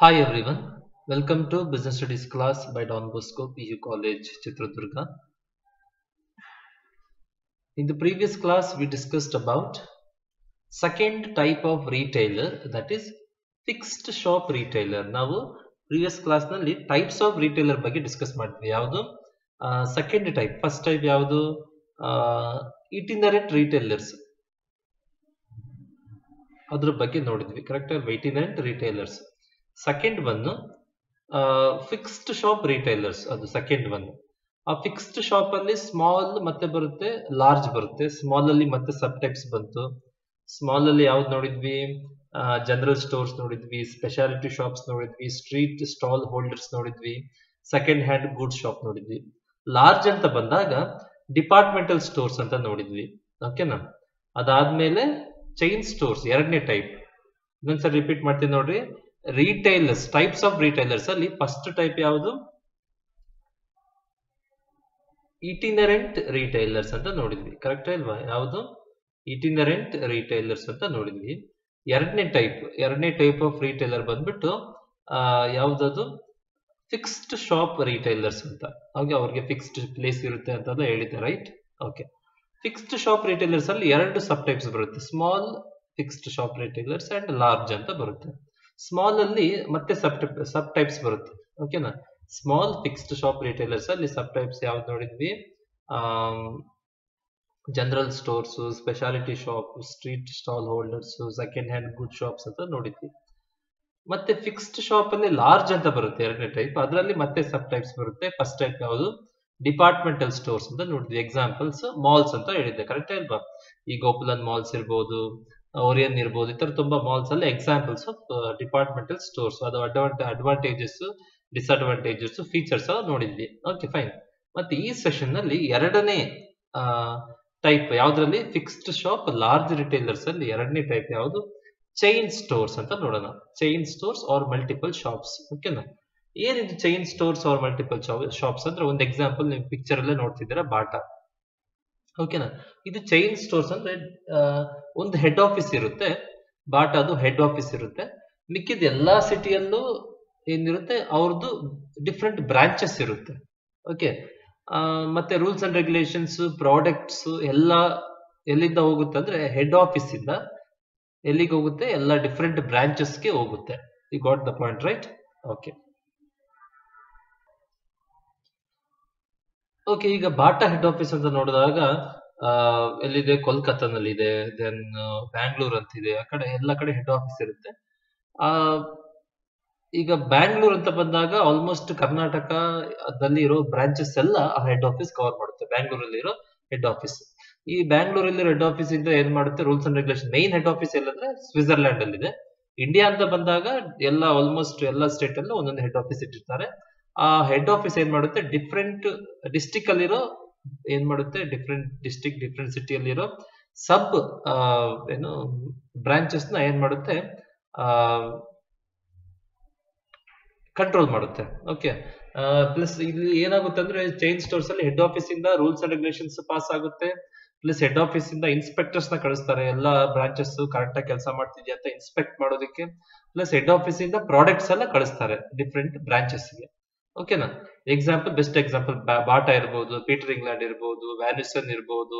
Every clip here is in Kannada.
Hi everyone, welcome to Business Studies class by Don Bosco PU College, Chitradurga. In the previous class, we discussed about second type of retailer, that is fixed shop retailer. Now, previous class nalli types of retailer ಬಗ್ಗೆ discuss ಮಾಡಿದ್ವಿ. ಯಾವುದು ಸೆಕೆಂಡ್ ಟೈಪ್, ಫಸ್ಟ್ ಟೈಪ್ ಯಾವುದು ಇಟಿನರೆಂಟ್ ರಿಟೇಲರ್ಸ್, ಅದ್ರ ಬಗ್ಗೆ ನೋಡಿದ್ವಿ. Correct itinerant retailers. Second one fixed shop retailers, ಅದು ಸೆಕೆಂಡ್ ಒನ್. ಆ ಫಿಕ್ಸ್ಡ್ ಶಾಪ್ ಅಲ್ಲಿ ಸ್ಮಾಲ್ ಮತ್ತೆ ಬರುತ್ತೆ, ಲಾರ್ಜ್ ಬರುತ್ತೆ. ಸ್ಮಾಲ್ ಅಲ್ಲಿ ಮತ್ತೆ ಸಬ್ ಟೈಪ್ಸ್ ಬಂತು. ಸ್ಮಾಲ್ ಅಲ್ಲಿ ಯಾವ್ದು ನೋಡಿದ್ವಿ? ಜನರಲ್ ಸ್ಟೋರ್ಸ್ ನೋಡಿದ್ವಿ, ಸ್ಪೆಷಾಲಿಟಿ ಶಾಪ್ಸ್ ನೋಡಿದ್ವಿ, ಸ್ಟ್ರೀಟ್ ಸ್ಟಾಲ್ ಹೋಲ್ಡರ್ಸ್ ನೋಡಿದ್ವಿ, ಸೆಕೆಂಡ್ ಹ್ಯಾಂಡ್ ಗೂಡ್ಸ್ ಶಾಪ್ ನೋಡಿದ್ವಿ. ಲಾರ್ಜ್ ಅಂತ ಬಂದಾಗ ಡಿಪಾರ್ಟ್ಮೆಂಟಲ್ ಸ್ಟೋರ್ಸ್ ಅಂತ ನೋಡಿದ್ವಿ. ಓಕೆನಾ? ಅದಾದ್ಮೇಲೆ ಚೈನ್ ಸ್ಟೋರ್ಸ್, ಎರಡನೇ ಟೈಪ್. ಇನ್ನೊಂದ್ಸರಿ ರಿಪೀಟ್ ಮಾಡ್ತೀನಿ ನೋಡ್ರಿ. ರಿಟೈಲರ್ಸ್, ಟೈಪ್ಸ್ ಆಫ್ ರಿಟೈಲರ್ಸ್ ಅಲ್ಲಿ ಫಸ್ಟ್ ಟೈಪ್ ಯಾವುದು? ಇಟಿನರೆಂಟ್ ರಿಟೈಲರ್ಸ್ ಅಂತ ನೋಡಿದ್ವಿ. ಕರೆಕ್ಟ್ ಅಲ್ವಾ? ಯಾವುದು? ಇಟಿನರೆಂಟ್ ರಿಟೈಲರ್ಸ್ ಅಂತ ನೋಡಿದ್ವಿ. ಎರಡನೇ ಟೈಪ್ ಆಫ್ ರಿಟೈಲರ್ ಬಂದ್ಬಿಟ್ಟು ಯಾವ್ದದು? ಫಿಕ್ಸ್ಡ್ ಶಾಪ್ ರಿಟೈಲರ್ಸ್ ಅಂತ. ಹಾಗೆ ಅವ್ರಿಗೆ ಫಿಕ್ಸ್ಡ್ ಪ್ಲೇಸ್ ಇರುತ್ತೆ ಅಂತ ಹೇಳಿದ್ದೆ, right? Okay. Fixed shop retailers ಅಲ್ಲಿ ಎರಡು ಸಬ್ ಟೈಪ್ಸ್ ಬರುತ್ತೆ. Small fixed shop retailers and large ಅಂತ ಬರುತ್ತೆ. ಸ್ಮಾಲ್ ಅಲ್ಲಿ ಮತ್ತೆ ಸಬ್ ಟೈಪ್ಸ್ ಬರುತ್ತೆ. ಓಕೆನಾ? ಸ್ಮಾಲ್ ಫಿಕ್ಸ್ಡ್ ಶಾಪ್ ರಿಟೈಲರ್ಸ್ ಅಲ್ಲಿ ಸಬ್ ಟೈಪ್ಸ್ ಯಾವ್ದು ನೋಡಿದ್ವಿ? General stores, speciality shop, street stall holders, second hand good shops ಅಂತ ನೋಡಿದ್ವಿ. ಮತ್ತೆ ಫಿಕ್ಸ್ಡ್ ಶಾಪ್ ಅಲ್ಲಿ ಲಾರ್ಜ್ ಅಂತ ಬರುತ್ತೆ, ಎರಡನೇ ಟೈಪ್. ಅದರಲ್ಲಿ ಮತ್ತೆ ಸಬ್ ಟೈಪ್ಸ್ ಬರುತ್ತೆ. ಫಸ್ಟ್ ಟೈಪ್ ಯಾವುದು? ಡಿಪಾರ್ಟ್ಮೆಂಟಲ್ ಸ್ಟೋರ್ಸ್ ಅಂತ ನೋಡಿದ್ವಿ. ಎಕ್ಸಾಂಪಲ್ಸ್ ಮಾಲ್ಸ್ ಅಂತ ಹೇಳಿದ್ದೆ, ಕರೆಕ್ಟ್ ಅಲ್ವಾ? ಈ ಗೋಪುಲನ್ ಮಾಲ್ಸ್ ಇರ್ಬೋದು, ಓರಿಯನ್ ಇರ್ಬೋದು, ಈ ತರ ತುಂಬಾ ಮಾಲ್ಸ್ ಅಲ್ಲಿ ಎಕ್ಸಾಂಪಲ್ಸ್ ಆಫ್ ಡಿಪಾರ್ಟ್ಮೆಂಟಲ್ ಸ್ಟೋರ್ಸ್. ಅದು ಅಡ್ವಾಂಟೇಜಸ್, ಡಿಸ್ಅಡ್ವಾಂಟೇಜಸ್, ಫೀಚರ್ಸ್ ನೋಡಿದ್ವಿ. Okay, fine. ಮತ್ತೆ ಈ ಸೆಷನ್ ನಲ್ಲಿ ಎರಡನೇ ಟೈಪ್ ಯಾವ್ದ್ರಲ್ಲಿ? ಫಿಕ್ಸ್ಡ್ ಶಾಪ್ ಲಾರ್ಜ್ ರಿಟೈಲರ್ಸ್ ಅಲ್ಲಿ ಎರಡನೇ ಟೈಪ್ ಯಾವುದು? ಚೈನ್ ಸ್ಟೋರ್ಸ್ ಅಂತ ನೋಡೋಣ. Chain stores are multiple shops. ಓಕೆನಾ? ಏನಿದು chain stores are multiple shops ಅಂದ್ರೆ, ಒಂದು ಎಕ್ಸಾಂಪಲ್ ನೀವು ಪಿಕ್ಚರ್ ಅಲ್ಲೇ ನೋಡ್ತಿದ್ದೀರಾ, ಬಾಟಾ. ಓಕೆನಾ? ಇದು ಚೈನ್ ಸ್ಟೋರ್ಸ್ ಅಂದ್ರೆ ಒಂದು ಹೆಡ್ ಆಫೀಸ್ ಇರುತ್ತೆ. ಬಾಟಾದು ಹೆಡ್ ಆಫೀಸ್ ಇರುತ್ತೆ. ಮಿಕ್ಕಿದ ಎಲ್ಲಾ ಸಿಟಿಯಲ್ಲೂ ಏನಿರುತ್ತೆ, ಅವ್ರದ್ದು ಡಿಫ್ರೆಂಟ್ ಬ್ರಾಂಚಸ್ ಇರುತ್ತೆ. ಓಕೆ. ಮತ್ತೆ ರೂಲ್ಸ್ ಅಂಡ್ ರೆಗ್ಯುಲೇಷನ್ಸ್, ಪ್ರಾಡಕ್ಟ್ಸ್ ಎಲ್ಲ ಎಲ್ಲಿಂದ ಹೋಗುತ್ತೆ ಅಂದ್ರೆ, ಹೆಡ್ ಆಫೀಸ್ ಇಂದ ಎಲ್ಲಿಗೆ ಹೋಗುತ್ತೆ? ಎಲ್ಲ ಡಿಫ್ರೆಂಟ್ ಬ್ರಾಂಚಸ್ಗೆ ಹೋಗುತ್ತೆ. You got the point, right? Okay. Okay, ಈಗ ಬಾಟಾ ಹೆಡ್ ಆಫೀಸ್ ಅಂತ ನೋಡಿದಾಗ ಎಲ್ಲಿದೆ? ಕೋಲ್ಕತ್ತಾನಲ್ಲಿ ಇದೆ, ದೆನ್ ಬ್ಯಾಂಗ್ಳೂರ್ ಅಂತಿದೆ. ಆ ಕಡೆ ಎಲ್ಲ ಕಡೆ ಹೆಡ್ ಆಫೀಸ್ ಇರುತ್ತೆ. ಈಗ ಬ್ಯಾಂಗ್ಳೂರ್ ಅಂತ ಬಂದಾಗ ಆಲ್ಮೋಸ್ಟ್ ಕರ್ನಾಟಕದಲ್ಲಿ ಇರೋ ಬ್ರಾಂಚಸ್ ಎಲ್ಲ ಆ ಹೆಡ್ ಆಫೀಸ್ ಕವರ್ ಮಾಡುತ್ತೆ. ಬ್ಯಾಂಗ್ಳೂರಲ್ಲಿ ಇರೋ ಹೆಡ್ ಆಫೀಸ್. ಈ ಬ್ಯಾಂಗ್ಳೂರಲ್ಲಿ ಹೆಡ್ ಆಫೀಸ್ ಇಂದ ಏನ್ ಮಾಡುತ್ತೆ? Rules and regulation. Main head office ಎಲ್ಲಂದ್ರೆ ಸ್ವಿಟ್ಜರ್ಲ್ಯಾಂಡ್ ಅಲ್ಲಿ ಇದೆ. ಇಂಡಿಯಾ ಅಂತ ಬಂದಾಗ ಎಲ್ಲ ಆಲ್ಮೋಸ್ಟ್ ಎಲ್ಲ ಸ್ಟೇಟ್ ಅಲ್ಲೂ ಒಂದೊಂದು ಹೆಡ್ ಆಫೀಸ್ ಇಟ್ಟಿರ್ತಾರೆ. ಆ ಹೆಡ್ ಆಫೀಸ್ ಏನ್ ಮಾಡುತ್ತೆ? ಡಿಫ್ರೆಂಟ್ ಡಿಸ್ಟಿಕ್ ಅಲ್ಲಿರೋ ಏನ್ ಮಾಡುತ್ತೆ? ಡಿಫ್ರೆಂಟ್ ಸಿಟಿಯಲ್ಲಿರೋ ಸಬ್ ಏನು ಬ್ರಾಂಚಸ್ ನ ಏನ್ ಮಾಡುತ್ತೆ? ಕಂಟ್ರೋಲ್ ಮಾಡುತ್ತೆ. ಓಕೆ. ಪ್ಲಸ್ ಇಲ್ಲಿ ಏನಾಗುತ್ತೆ ಅಂದ್ರೆ, ಚೈನ್ ಸ್ಟೋರ್ಸ್ ಅಲ್ಲಿ ಹೆಡ್ ಆಫೀಸ್ ಇಂದ ರೂಲ್ಸ್ ಅಂಡ್ ರೆಗ್ಯುಲೇಷನ್ಸ್ ಪಾಸ್ ಆಗುತ್ತೆ. ಪ್ಲಸ್ ಹೆಡ್ ಆಫೀಸ್ ಇಂದ ಇನ್ಸ್ಪೆಕ್ಟರ್ಸ್ ನ ಕಳಿಸ್ತಾರೆ, ಎಲ್ಲಾ ಬ್ರಾಂಚಸ್ ಕರೆಕ್ಟ್ ಆಗಿ ಕೆಲಸ ಮಾಡ್ತಿದ್ಯಾ ಅಂತ ಇನ್ಸ್ಪೆಕ್ಟ್ ಮಾಡೋದಕ್ಕೆ. ಪ್ಲಸ್ ಹೆಡ್ ಆಫೀಸ್ ಇಂದ ಪ್ರಾಡಕ್ಟ್ಸ್ ಎಲ್ಲ ಕಳಿಸ್ತಾರೆ ಡಿಫ್ರೆಂಟ್ ಬ್ರಾಂಚಸ್ ಗೆ. ಓಕೆನಾ? ಎಕ್ಸಾಂಪಲ್, ಬೆಸ್ಟ್ ಎಕ್ಸಾಂಪಲ್ ಬಾಟಾ ಇರ್ಬೋದು, ಪೀಟರ್ ಇಂಗ್ಲೆಂಡ್ ಇರ್ಬೋದು, ವ್ಯಾನಿಸನ್ ಇರ್ಬೋದು.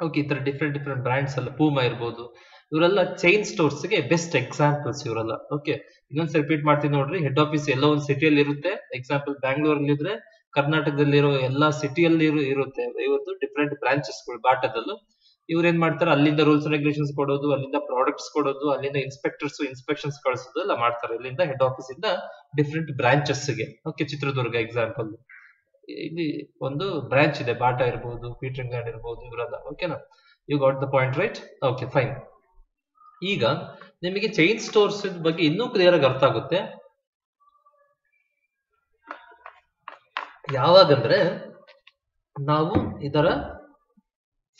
ಓಕೆ, ಈ ತರ ಡಿಫ್ರೆಂಟ್ ಬ್ರಾಂಡ್ಸ್ ಎಲ್ಲ, ಪೂಮಾ ಇರ್ಬೋದು. ಇವರೆಲ್ಲ ಚೈನ್ ಸ್ಟೋರ್ಸ್ ಗೆ ಬೆಸ್ಟ್ ಎಕ್ಸಾಂಪಲ್ಸ್ ಇವರೆಲ್ಲ. ಓಕೆ, ಇನ್ನೊಂದ್ಸರಿ ರಿಪೀಟ್ ಮಾಡ್ತೀನಿ ನೋಡ್ರಿ. ಹೆಡ್ ಆಫೀಸ್ ಎಲ್ಲೋ ಒಂದು ಸಿಟಿಯಲ್ಲಿ ಇರುತ್ತೆ. ಎಕ್ಸಾಂಪಲ್ ಬ್ಯಾಂಗ್ಳೂರಲ್ಲಿ ಇದ್ರೆ ಕರ್ನಾಟಕದಲ್ಲಿರೋ ಎಲ್ಲಾ ಸಿಟಿಯಲ್ಲಿ ಇರುತ್ತೆ. ಇವತ್ತು ಡಿಫ್ರೆಂಟ್ ಬ್ರಾಂಚಸ್ಗಳು ಬಾಟಾದಲ್ಲೂ. ಇವ್ರು ಏನ್ ಮಾಡ್ತಾರೆ? ಅಲ್ಲಿಂದ ರೂಲ್ಸ್ ರೆಗ್ಯುಲೇಷನ್ಸ್ ಕೊಡೋದು, ಅಲ್ಲಿಂದ ಪ್ರಾಡಕ್ಟ್ಸ್ ಕೊಡೋದು, ಅಲ್ಲಿಂದ ಇನ್ಸ್ಪೆಕ್ಷನ್ಸ್ ಕಳಿಸೋದು ಎಲ್ಲ ಮಾಡ್ತಾರೆ. ಇಲ್ಲಿಂದ ಹೆಡ್ ಆಫೀಸ್ ಇಂದ ಡಿಫ್ರೆಂಟ್ ಬ್ರಾಂಚಸ್ ಗೆ. Okay, Chitradurga example. ಇಲ್ಲಿ ಒಂದು ಬ್ರಾಂಚ್ ಇದೆ, ಬಾಟಾ ಇರ್ಬೋದು, ಪೀಟರ್ ಇಂಗ್ಲೆಂಡ್ ಇರ್ಬೋದು, ಇವರೆಲ್ಲ. ಓಕೆನಾ? You got the point, right? Okay, fine. ಈಗ ನಿಮಗೆ ಚೈನ್ ಸ್ಟೋರ್ಸ್ ಬಗ್ಗೆ ಇನ್ನೂ ಕ್ಲಿಯರ್ ಆಗಿ ಅರ್ಥ ಆಗುತ್ತೆ. ಯಾವಾಗಂದ್ರೆ, ನಾವು ಇದರ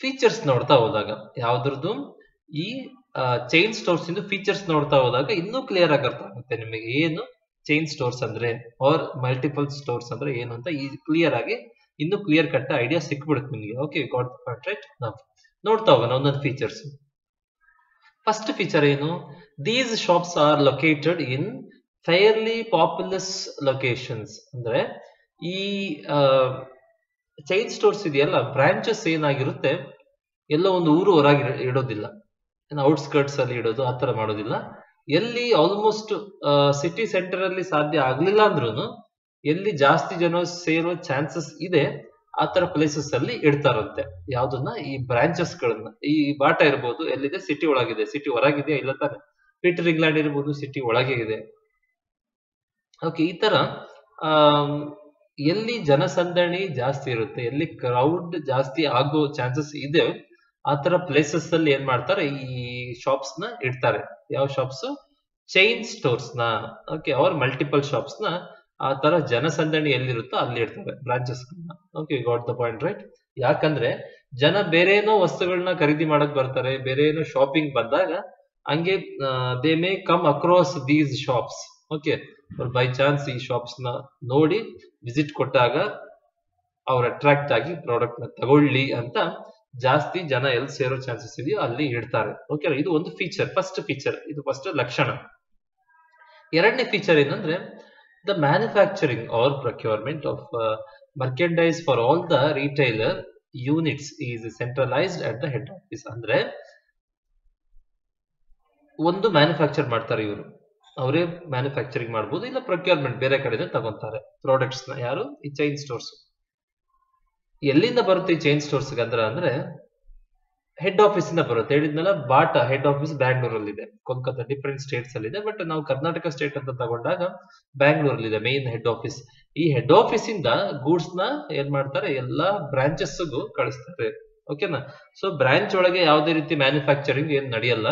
ಫೀಚರ್ಸ್ ನೋಡ್ತಾ ಹೋದಾಗ, ಯಾವ್ದ್ರದ್ದು? ಈ ಚೈನ್ ಸ್ಟೋರ್ಸ್ ಇಂದು ಫೀಚರ್ಸ್ ನೋಡ್ತಾ ಹೋದಾಗ ಇನ್ನೂ ಕ್ಲಿಯರ್ ಆಗಿ ಅರ್ಥ ಆಗುತ್ತೆ ನಿಮಗೆ. ಏನು ಚೈನ್ ಸ್ಟೋರ್ಸ್ ಅಂದ್ರೆ ಆರ್ ಮಲ್ಟಿಪಲ್ ಸ್ಟೋರ್ಸ್ ಅಂದ್ರೆ ಏನು ಅಂತ ಈ ಕ್ಲಿಯರ್ ಆಗಿ, ಇನ್ನೂ ಕ್ಲಿಯರ್ ಕಟ್ ಐಡಿಯಾ ಸಿಕ್ಬಿಡುತ್ತೆ ನಿಮಗೆ. Okay, got the point, right? ನಾವು ನೋಡ್ತಾ ಹೋಗೋಣ ಒಂದೊಂದು ಫೀಚರ್ಸ್. ಫಸ್ಟ್ ಫೀಚರ್ ಏನು? These shops are located in fairly populous locations ಅಂದ್ರೆ ಈ ಚೈನ್ ಸ್ಟೋರ್ಸ್ ಇದೆಯಲ್ಲ, ಬ್ರಾಂಚಸ್ ಏನಾಗಿರುತ್ತೆ ಎಲ್ಲೋ ಒಂದು ಊರು ಹೊರಗೆ ಇಡೋದಿಲ್ಲ, ಔಟ್ಸ್ಕರ್ಟ್ಸ್ ಅಲ್ಲಿ ಇಡೋದು, ಆತರ ಮಾಡೋದಿಲ್ಲ. ಎಲ್ಲಿ ಆಲ್ಮೋಸ್ಟ್ ಸಿಟಿ ಸೆಂಟರ್ ಅಲ್ಲಿ ಸಾಧ್ಯ ಆಗ್ಲಿಲ್ಲ ಅಂದ್ರೂ ಎಲ್ಲಿ ಜಾಸ್ತಿ ಜನ ಸೇರೋ ಚಾನ್ಸಸ್ ಇದೆ ಆ ತರ ಪ್ಲೇಸಸ್ ಅಲ್ಲಿ ಇಡ್ತಾರಂತೆ. ಯಾವ್ದನ್ನ? ಈ ಬ್ರಾಂಚಸ್ ಗಳನ್ನ. ಈ ಬಾಟ ಇರ್ಬೋದು, ಎಲ್ಲಿದೆ? ಸಿಟಿ ಒಳಗಿದೆ. ಸಿಟಿ ಹೊರಗಿದೆಯಾ? ಇಲ್ಲ ತಾನೆ. ಪೀಟರ್ ಇಂಗ್ಲೆಂಡ್ ಇರ್ಬೋದು, ಸಿಟಿ ಒಳಗೆ ಇದೆ. ಓಕೆ, ಈ ತರ ಎಲ್ಲಿ ಜನಸಂದಣಿ ಜಾಸ್ತಿ ಇರುತ್ತೆ, ಎಲ್ಲಿ ಕ್ರೌಡ್ ಜಾಸ್ತಿ ಆಗೋ ಚಾನ್ಸಸ್ ಇದೆ, ಆ ತರ ಪ್ಲೇಸಸ್ ಅಲ್ಲಿ ಏನ್ ಮಾಡ್ತಾರೆ, ಈ ಶಾಪ್ಸ್ ನ ಇಡ್ತಾರೆ. ಯಾವ ಶಾಪ್ಸ್? ಚೈನ್ ಸ್ಟೋರ್ಸ್ ನ. ಓಕೆ, ಅವ್ರ ಮಲ್ಟಿಪಲ್ ಶಾಪ್ಸ್ ನ ಆ ತರ ಜನಸಂದಣಿ ಎಲ್ಲಿರುತ್ತೋ ಅಲ್ಲಿ ಇಡ್ತಾರೆ branches. Okay, got the point, right? ಯಾಕಂದ್ರೆ ಜನ ಬೇರೆ ಏನೋ ವಸ್ತುಗಳನ್ನ ಖರೀದಿ ಮಾಡಕ್ ಬರ್ತಾರೆ, ಬೇರೆ ಏನೋ ಶಾಪಿಂಗ್ ಬಂದಾಗ ಹಂಗೆ they may come across these shops. Okay, by chance ಈ ಶಾಪ್ಸ್ ನ ನೋಡಿ ವಿಸಿಟ್ ಕೊಟ್ಟಾಗ ಅವ್ರ ಅಟ್ರಾಕ್ಟ್ ಆಗಿ ಪ್ರಾಡಕ್ಟ್ ನ ತಗೊಳ್ಳಿ ಅಂತ ಜಾಸ್ತಿ ಜನ ಎಲ್ಲಿ ಸೇರೋ ಚಾನ್ಸಸ್ ಇದೆಯೋ ಅಲ್ಲಿ ಇಡ್ತಾರೆ. ಓಕೆ, ಇದು ಒಂದು ಫೀಚರ್, ಫಸ್ಟ್ ಫೀಚರ್, ಇದು ಫಸ್ಟ್ ಲಕ್ಷಣ. ಎರಡನೇ ಫೀಚರ್ ಏನಂದ್ರೆ the manufacturing or procurement of merchandise for all the retailer units is centralised at the head office. ಅಂದ್ರೆ ಒಂದು ಮ್ಯಾನುಫ್ಯಾಕ್ಚರ್ ಮಾಡ್ತಾರೆ ಇವರು, ಅವರೇ ಮ್ಯಾನುಫ್ಯಾಕ್ಚರಿಂಗ್ ಮಾಡ್ಬೋದು, ಇಲ್ಲ ಪ್ರೊಕ್ಯೂರ್ಮೆಂಟ್ ಬೇರೆ ಕಡೆಯಿಂದ ತಗೊಂತಾರೆ ಪ್ರಾಡಕ್ಟ್ಸ್ ನ. ಯಾರು? ಈ ಚೈನ್ ಸ್ಟೋರ್ಸ್. ಎಲ್ಲಿಂದ ಬರುತ್ತೆ ಈ ಚೈನ್ ಸ್ಟೋರ್ಸ್ ಅಂದ್ರೆ ಹೆಡ್ ಆಫೀಸ್ ಇಂದ ಬರುತ್ತೆ. ಹೇಳಿದ್ನಲ್ಲ, ಬಾಟಾ ಹೆಡ್ ಆಫೀಸ್ ಬ್ಯಾಂಗ್ಳೂರಲ್ಲಿ ಇದೆ, ಕೋಲ್ಕತ್ತಾ ಡಿಫರೆಂಟ್ ಸ್ಟೇಟ್ಸ್ ಅಲ್ಲಿ ಇದೆ, ಬಟ್ ನಾವು ಕರ್ನಾಟಕ ಸ್ಟೇಟ್ ಅಂತ ತಗೊಂಡಾಗ ಬ್ಯಾಂಗ್ಳೂರಲ್ಲಿ ಇದೆ ಮೇನ್ ಹೆಡ್ ಆಫೀಸ್. ಈ ಹೆಡ್ ಆಫೀಸ್ ಇಂದ ಗೂಡ್ಸ್ ನ ಏನ್ ಮಾಡ್ತಾರೆ, ಎಲ್ಲಾ ಬ್ರಾಂಚಸ್ ಕಳಿಸ್ತಾರೆ. ಓಕೆನಾ? ಸೊ ಬ್ರಾಂಚ್ ಒಳಗೆ ಯಾವುದೇ ರೀತಿ ಮ್ಯಾನುಫ್ಯಾಕ್ಚರಿಂಗ್ ಏನ್ ನಡೆಯಲ್ಲ.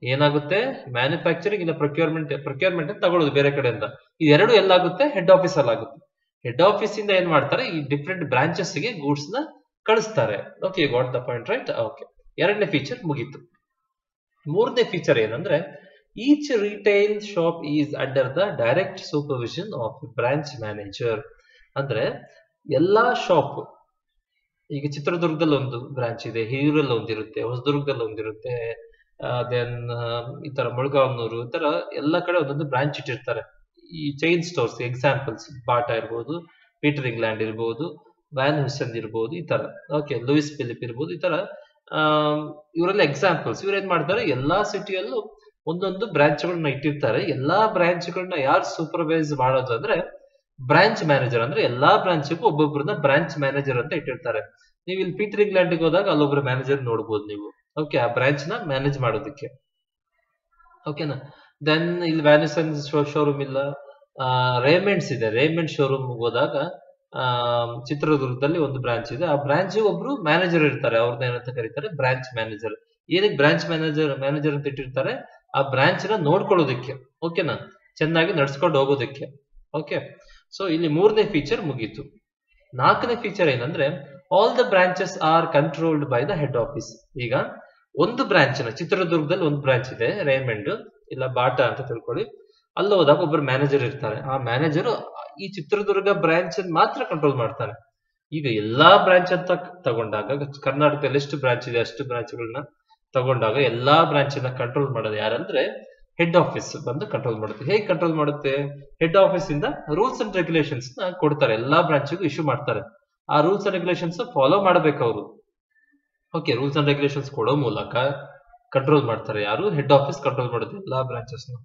ಏನಾಗುತ್ತೆ? ಮ್ಯಾನುಫ್ಯಾಕ್ಚರಿಂಗ್ ಇಲ್ಲ ಪ್ರೊಕ್ಯೂರ್ಮೆಂಟ್ ತಗೊಳ್ಳೋದು ಬೇರೆ ಕಡೆಯಿಂದ. ಇದೆರಡು ಎಲ್ಲಾಗುತ್ತೆ? ಹೆಡ್ ಆಫೀಸ್ ಅಲ್ಲಿ ಆಗುತ್ತೆ. ಹೆಡ್ ಆಫೀಸ್ ಇಂದ ಏನ್ ಮಾಡ್ತಾರೆ, ಈ ಡಿಫ್ರೆಂಟ್ ಬ್ರಾಂಚಸ್ ಗೆ ಗೂಡ್ಸ್ ನ ಕಳಿಸ್ತಾರೆ. Okay, got the point, right? Okay, ಎರಡನೇ ಫೀಚರ್ ಮುಗೀತು. ಮೂರನೇ ಫೀಚರ್ ಏನಂದ್ರೆ each retail shop is under the direct supervision of branch manager. ಅಂದ್ರೆ ಎಲ್ಲಾ ಶಾಪ್, ಈಗ ಚಿತ್ರದುರ್ಗದಲ್ಲಿ ಒಂದು ಬ್ರಾಂಚ್ ಇದೆ, ಹಿರಿಯೂರಲ್ಲಿ ಒಂದಿರುತ್ತೆ, ಹೊಸದುರ್ಗದಲ್ಲಿ ಒಂದಿರುತ್ತೆ, ದೆನ್ ಈ ತರ ಮುಳಗಾವನೂರು, ಈ ತರ ಎಲ್ಲ ಕಡೆ ಒಂದೊಂದು ಬ್ರಾಂಚ್ ಇಟ್ಟಿರ್ತಾರೆ. ಈ ಚೈನ್ ಸ್ಟೋರ್ಸ್ ಎಕ್ಸಾಂಪಲ್ಸ್ ಬಾಟಾ ಇರ್ಬೋದು, ಪೀಟರ್ ಇಂಗ್ಲೆಂಡ್ ಇರ್ಬೋದು, ವ್ಯಾನ್ ಹುಸೆನ್ ಇರ್ಬೋದು, ಈ ತರ. ಓಕೆ, ಲೂಯಿಸ್ ಫಿಲಿಪ್ ಇರ್ಬೋದು, ಈ ತರ ಇವರೆಲ್ಲ ಎಕ್ಸಾಂಪಲ್ಸ್. ಇವ್ರು ಏನ್ ಮಾಡ್ತಾರೆ, ಎಲ್ಲಾ ಸಿಟಿಯಲ್ಲೂ ಒಂದೊಂದು ಬ್ರಾಂಚ್ಗಳನ್ನ ಇಟ್ಟಿರ್ತಾರೆ. ಎಲ್ಲಾ ಬ್ರಾಂಚ್ಗಳನ್ನ ಯಾರು ಸೂಪರ್ವೈಸ್ ಮಾಡೋದು ಅಂದ್ರೆ ಬ್ರಾಂಚ್ ಮ್ಯಾನೇಜರ್. ಅಂದ್ರೆ ಎಲ್ಲಾ ಬ್ರಾಂಚ್ಗೂ ಒಬ್ಬೊಬ್ಬರನ್ನ ಬ್ರಾಂಚ್ ಮ್ಯಾನೇಜರ್ ಅಂತ ಇಟ್ಟಿರ್ತಾರೆ. ನೀವು ಇಲ್ಲಿ ಪೀಟರ್ ಇಂಗ್ಲೆಂಡ್ ಹೋದಾಗ ಅಲ್ಲೊಬ್ರು ಮ್ಯಾನೇಜರ್ ನೋಡ್ಬೋದು ನೀವು. ಓಕೆ, ಆ ಬ್ರಾಂಚ್ ನ ಮ್ಯಾನೇಜ್ ಮಾಡೋದಕ್ಕೆ. ಓಕೆನಾ? ದೆನ್ ಇಲ್ಲಿ ವ್ಯಾನಿಸನ್ ಶೋರೂಮ್ ಇಲ್ಲ, ರೇಮೆಂಡ್ಸ್ ಇದೆ. ರೇಮೆಂಡ್ ಶೋರೂಮ್ ಹೋದಾಗ ಚಿತ್ರದುರ್ಗದಲ್ಲಿ ಒಂದು ಬ್ರಾಂಚ್ ಇದೆ. ಆ ಬ್ರಾಂಚ್ ಒಬ್ರು ಮ್ಯಾನೇಜರ್ ಇರ್ತಾರೆ, ಅವ್ರನ್ನ ಏನಂತ ಕರೀತಾರೆ, ಬ್ರಾಂಚ್ ಮ್ಯಾನೇಜರ್. ಏನಕ್ಕೆ ಬ್ರಾಂಚ್ ಮ್ಯಾನೇಜರ್ ಅಂತ ಇಟ್ಟಿರ್ತಾರೆ? ಆ ಬ್ರಾಂಚ್ ನ ನೋಡ್ಕೊಳ್ಳೋದಕ್ಕೆ. ಓಕೆನಾ? ಚೆನ್ನಾಗಿ ನಡ್ಸ್ಕೊಂಡು ಹೋಗೋದಕ್ಕೆ. ಓಕೆ, ಸೊ ಇಲ್ಲಿ ಮೂರನೇ ಫೀಚರ್ ಮುಗೀತು. ನಾಲ್ಕನೇ ಫೀಚರ್ ಏನಂದ್ರೆ all the branches R controlled by the head office. ಈಗ ಒಂದು ಬ್ರಾಂಚ್ ನ, ಚಿತ್ರದುರ್ಗದಲ್ಲಿ ಒಂದು ಬ್ರಾಂಚ್ ಇದೆ ರೇಮಂಡ್ ಇಲ್ಲ ಬಾಟಾ ಅಂತ ತಿಳ್ಕೊಳ್ಳಿ, ಅಲ್ಲಿ ಹೋದಾಗ ಒಬ್ಬರು ಮ್ಯಾನೇಜರ್ ಇರ್ತಾರೆ. ಆ ಮ್ಯಾನೇಜರ್ ಈ ಚಿತ್ರದುರ್ಗ ಬ್ರಾಂಚ್ ಮಾತ್ರ ಕಂಟ್ರೋಲ್ ಮಾಡ್ತಾರೆ. ಈಗ ಎಲ್ಲಾ ಬ್ರಾಂಚ್ ಅಂತ ತಗೊಂಡಾಗ, ಕರ್ನಾಟಕದಲ್ಲಿ ಎಷ್ಟು ಬ್ರಾಂಚ್ ಇದೆ ಅಷ್ಟು ಬ್ರಾಂಚ್ಗಳನ್ನ ತಗೊಂಡಾಗ ಎಲ್ಲಾ ಬ್ರಾಂಚ್ ನ ಕಂಟ್ರೋಲ್ ಮಾಡೋದು ಯಾರಂದ್ರೆ ಹೆಡ್ ಆಫೀಸ್ ಬಂದು ಕಂಟ್ರೋಲ್ ಮಾಡುತ್ತೆ. ಹೇಗೆ ಕಂಟ್ರೋಲ್ ಮಾಡುತ್ತೆ? ಹೆಡ್ ಆಫೀಸ್ ಇಂದ ರೂಲ್ಸ್ ಅಂಡ್ ರೆಗ್ಯುಲೇಷನ್ಸ್ ನ ಕೊಡ್ತಾರೆ, ಎಲ್ಲಾ ಬ್ರಾಂಚ್ಗೂ ಇಶ್ಯೂ ಮಾಡ್ತಾರೆ. ಆ ರೂಲ್ಸ್ ಅಂಡ್ ರೆಗ್ಯುಲೇಷನ್ಸ್ ಫಾಲೋ ಮಾಡ್ಬೇಕು ಅವರು. ಓಕೆ, ರೂಲ್ಸ್ ಅಂಡ್ ರೆಗ್ಯುಲೇಷನ್ಸ್ ಕೊಡೋ ಮೂಲಕ ಕಂಟ್ರೋಲ್ ಮಾಡ್ತಾರೆ. ಯಾರು? ಹೆಡ್ ಆಫೀಸ್ ಕಂಟ್ರೋಲ್ ಮಾಡುತ್ತೆ ಎಲ್ಲಾ ಬ್ರಾಂಚಸ್ ನ.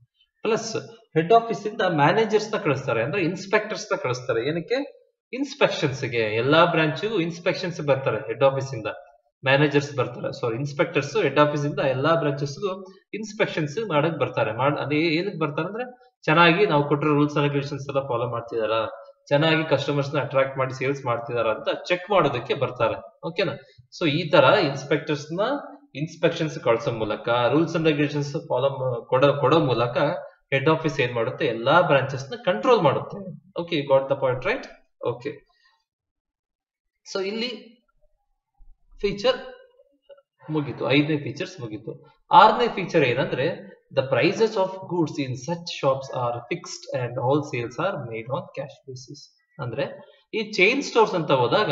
ಪ್ಲಸ್ ಹೆಡ್ ಆಫೀಸ್ ಇಂದ ಮ್ಯಾನೇಜರ್ಸ್ ನ ಕಳಿಸ್ತಾರೆ, ಅಂದ್ರೆ ಇನ್ಸ್ಪೆಕ್ಟರ್ಸ್ ನ ಕಳಿಸ್ತಾರೆ. ಏನಕ್ಕೆ? ಇನ್ಸ್ಪೆಕ್ಷನ್ಸ್ ಗೆ. ಎಲ್ಲಾ ಬ್ರಾಂಚ್ಗೂ ಇನ್ಸ್ಪೆಕ್ಷನ್ಸ್ ಬರ್ತಾರೆ ಹೆಡ್ ಆಫೀಸ್ ಇಂದ, ಮ್ಯಾನೇಜರ್ಸ್ ಬರ್ತಾರೆ. ಸಾರಿ, ಇನ್ಸ್ಪೆಕ್ಟರ್ಸ್ ಹೆಡ್ ಆಫೀಸ್ ಇಂದ ಎಲ್ಲಾ ಬ್ರಾಂಚಸ್ಗೂ ಇನ್ಸ್ಪೆಕ್ಷನ್ಸ್ ಮಾಡಕ್ ಬರ್ತಾರೆ. ಅದೇ ಏನಕ್ಕೆ ಬರ್ತಾರೆ ಅಂದ್ರೆ ಚೆನ್ನಾಗಿ ನಾವು ಕೊಟ್ಟಿರೋ ರೂಲ್ಸ್ ಅಂಡ್ ರೆಗ್ಯುಲೇಷನ್ಸ್ ಎಲ್ಲ ಫಾಲೋ ಮಾಡ್ತಿದಾರಾ, ಚೆನ್ನಾಗಿ ಕಸ್ಟಮರ್ಸ್ ನ ಅಟ್ರಾಕ್ಟ್ ಮಾಡಿ ಸೇಲ್ಸ್ ಮಾಡ್ತಿದಾರ ಅಂತ ಚೆಕ್ ಮಾಡೋದಕ್ಕೆ ಬರ್ತಾರೆ. ಓಕೆನಾ? ಸೊ ಈ ತರ ಇನ್ಸ್ಪೆಕ್ಟರ್ಸ್ ನ ಇನ್ಸ್ಪೆಕ್ಷನ್ಸ್ ಕಳಿಸೋ ಮೂಲಕ, ರೂಲ್ಸ್ ಅಂಡ್ ರೆಗ್ಯುಲೇಷನ್ಸ್ ಫಾಲೋ ಕೊಡೋ ಮೂಲಕ ಹೆಡ್ ಆಫೀಸ್ ಏನ್ ಮಾಡುತ್ತೆ, ಎಲ್ಲಾ ಬ್ರಾಂಚಸ್ ನ ಕಂಟ್ರೋಲ್ ಮಾಡುತ್ತೆ. Okay, got the point, right? Okay, so ಇಲ್ಲಿ ಫೀಚರ್ ಮುಗೀತು, 5ನೇ ಫೀಚರ್ಸ್ ಮುಗೀತು. 6ನೇ ಫೀಚರ್ ಏನಂದ್ರೆ the prices of goods in such shops are fixed and all sales are made on cash basis. ಅಂದ್ರೆ ಈ ಚೈನ್ ಸ್ಟೋರ್ಸ್ ಅಂತ ಹೋದಾಗ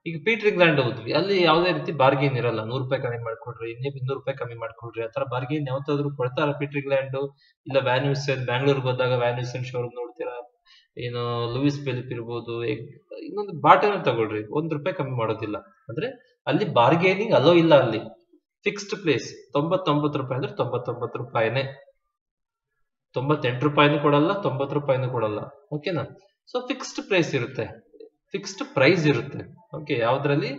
ಈಗ ಪೀಟರ್ ಇಂಗ್ಲೆಂಡ್ ಹೋದ್ವಿ, ಅಲ್ಲಿ ಯಾವುದೇ ರೀತಿ ಬಾರ್ಗೇನ್ ಇರಲ್ಲ. 100 ರೂಪಾಯಿ ಕಮ್ಮಿ ಮಾಡ್ಕೊಡ್ರಿ, 200 ರೂಪಾಯಿ ಕಮ್ಮಿ ಮಾಡ್ಕೊಡ್ರಿ, ಆತರ ಬಾರ್ಗೇನ್ ಯಾವತ್ತಾದ್ರೂ ಕೊಡ್ತಾರ ಪೀಟರ್ ಇಂಗ್ಲೆಂಡ್? ಇಲ್ಲ ವ್ಯಾನ್ ಹ್ಯೂಸೆನ್, ಬ್ಯಾಂಗ್ಳೂರ್ಗೆ ಹೋದಾಗ ವ್ಯಾನ್ ಹ್ಯೂಸೆನ್ ಶೋರೂಮ್ ನೋಡ್ತೀರಾ, ಏನು ಲೂಯಿಸ್ ಫಿಲಿಪ್ ಇರ್ಬೋದು, ಇನ್ನೊಂದು ಬಾಟನ ತಗೊಳ್ರಿ, 1 ರೂಪಾಯಿ ಕಮ್ಮಿ ಮಾಡೋದಿಲ್ಲ. ಅಂದ್ರೆ ಅಲ್ಲಿ ಬಾರ್ಗೇನಿಂಗ್ ಅಲೋ ಇಲ್ಲ. ಅಲ್ಲಿ ಫಿಕ್ಸ್ಡ್ ಪ್ಲೇಸ್ 99 ರೂಪಾಯಿ ಅಂದ್ರೆ 99 ರೂಪಾಯಿನೇ, 98 ರೂಪಾಯಿನೂ ಕೊಡಲ್ಲ, 90 ರೂಪಾಯಿನೂ ಕೊಡಲ್ಲ. ಓಕೆನಾ? ಸೊ ಫಿಕ್ಸ್ಡ್ ಪ್ರೈಸ್ ಇರುತ್ತೆ, ಫಿಕ್ಸ್ಡ್ ಪ್ರೈಸ್ ಇರುತ್ತೆ. ಓಕೆ, ಯಾವ್ದ್ರಲ್ಲಿ?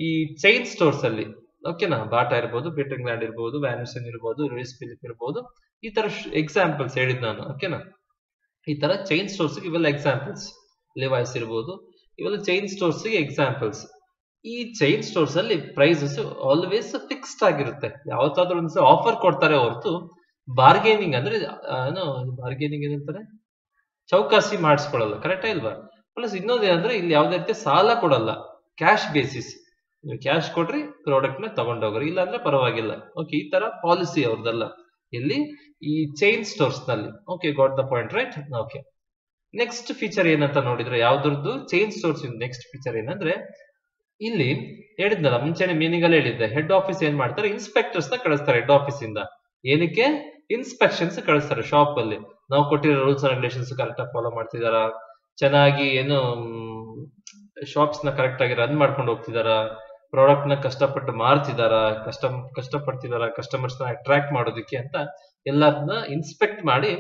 ಈ ಚೈನ್ ಸ್ಟೋರ್ಸ್ ಅಲ್ಲಿ. ಓಕೆನಾ? ಬಾಟಾ ಇರ್ಬೋದು, ಪೀಟರ್ ಇಂಗ್ಲೆಂಡ್ ಇರ್ಬೋದು, ವ್ಯಾನ್ ಹ್ಯೂಸೆನ್ ಇರ್ಬೋದು, ಲೂಯಿಸ್ ಫಿಲಿಪ್ ಇರ್ಬೋದು, ಈ ತರ ಎಕ್ಸಾಂಪಲ್ಸ್ ಹೇಳಿದ್ ನಾನು. ಓಕೆನಾ? ಈ ತರ ಚೈನ್ ಸ್ಟೋರ್ಸ್ ಇವೆಲ್ಲ ಎಕ್ಸಾಂಪಲ್ಸ್. ಲಿವೈಸ್ ಇರ್ಬೋದು, ಇವೆಲ್ಲ ಚೈನ್ ಸ್ಟೋರ್ಸ್ ಎಕ್ಸಾಂಪಲ್ಸ್. ಈ ಚೈನ್ ಸ್ಟೋರ್ಸ್ ಅಲ್ಲಿ ಪ್ರೈಸಸ್ ಆಲ್ವೇಸ್ ಫಿಕ್ಸ್ಡ್ ಆಗಿರುತ್ತೆ. ಯಾವತ್ತಾದ್ರೂ ಒಂದ್ಸ ಆಫರ್ ಕೊಡ್ತಾರೆ ಹೊರತು ಬಾರ್ಗೇನಿಂಗ್ ಅಂದ್ರೆ ಬಾರ್ಗೇನಿಂಗ್ ಏನಂತಾರೆ, ಚೌಕಾಸಿ ಮಾಡಿಸ್ಕೊಳಲ್ಲ. ಕರೆಕ್ಟಾ ಇಲ್ವಾ? ಪ್ಲಸ್ ಇನ್ನೊಂದು ಏನಂದ್ರೆ ಇಲ್ಲಿ ಯಾವ್ದೇ ರೀತಿ ಸಾಲ ಕೊಡಲ್ಲ, ಕ್ಯಾಶ್ ಬೇಸಿಸ್. ನೀವು ಕ್ಯಾಶ್ ಕೊಡ್ರಿ, ಪ್ರಾಡಕ್ಟ್ ನ ತಗೊಂಡೋಗ್ರಿ, ಇಲ್ಲ ಅಂದ್ರೆ ಪರವಾಗಿಲ್ಲ. ಓಕೆ, ಈ ತರ ಪಾಲಿಸಿ ಅವ್ರದ್ದಲ್ಲ ಇಲ್ಲಿ ಈ ಚೈನ್ ಸ್ಟೋರ್ಸ್ ನಲ್ಲಿ. Okay, got the point, right? Okay, next feature ಏನಂತ ನೋಡಿದ್ರೆ ಯಾವ್ದ್ರದ್ದು ಚೈನ್ ಸ್ಟೋರ್ಸ್ ನೆಕ್ಸ್ಟ್ ಫೀಚರ್ ಏನಂದ್ರೆ, ಇಲ್ಲಿ ಹೇಳಿದ್ನಲ್ಲ ಮುಂಚೆನೆ ಮೀನಿಂಗ್ ಅಲ್ಲಿ ಹೇಳಿದ್ದೆ, ಹೆಡ್ ಆಫೀಸ್ ಏನ್ ಮಾಡ್ತಾರೆ, ಇನ್ಸ್ಪೆಕ್ಟರ್ಸ್ ನ ಕಳಿಸ್ತಾರೆ ಹೆಡ್ ಆಫೀಸ್ ಇಂದ. ಏನಕ್ಕೆ? ಇನ್ಸ್ಪೆಕ್ಷನ್ಸ್ ಕಳಿಸ್ತಾರೆ ಶಾಪ್ ಅಲ್ಲಿ. ನಾವು ಕೊಟ್ಟಿರೋ ರೂಲ್ಸ್ ಅಂಡ್ ರೆಗ್ಯುಲೇಷನ್ಸ್ ಕರೆಕ್ಟ್ ಆಗಿ ಫಾಲೋ ಮಾಡ್ತಿದಾರ, ಚೆನ್ನಾಗಿ ಏನು ಶಾಪ್ಸ್ ನ ಕರೆಕ್ಟ್ ಆಗಿ ರನ್ ಮಾಡ್ಕೊಂಡು ಹೋಗ್ತಿದಾರ, ಪ್ರಾಡಕ್ಟ್ ನ ಕಷ್ಟಪಟ್ಟು ಮಾರ್ತಿದಾರ, ಕಷ್ಟಪಡ್ತಿದಾರ ಕಸ್ಟಮರ್ಸ್ ನ ಅಟ್ರಾಕ್ಟ್ ಮಾಡೋದಕ್ಕೆ ಅಂತ ಎಲ್ಲರನ್ನ ಇನ್ಸ್ಪೆಕ್ಟ್ ಮಾಡಿ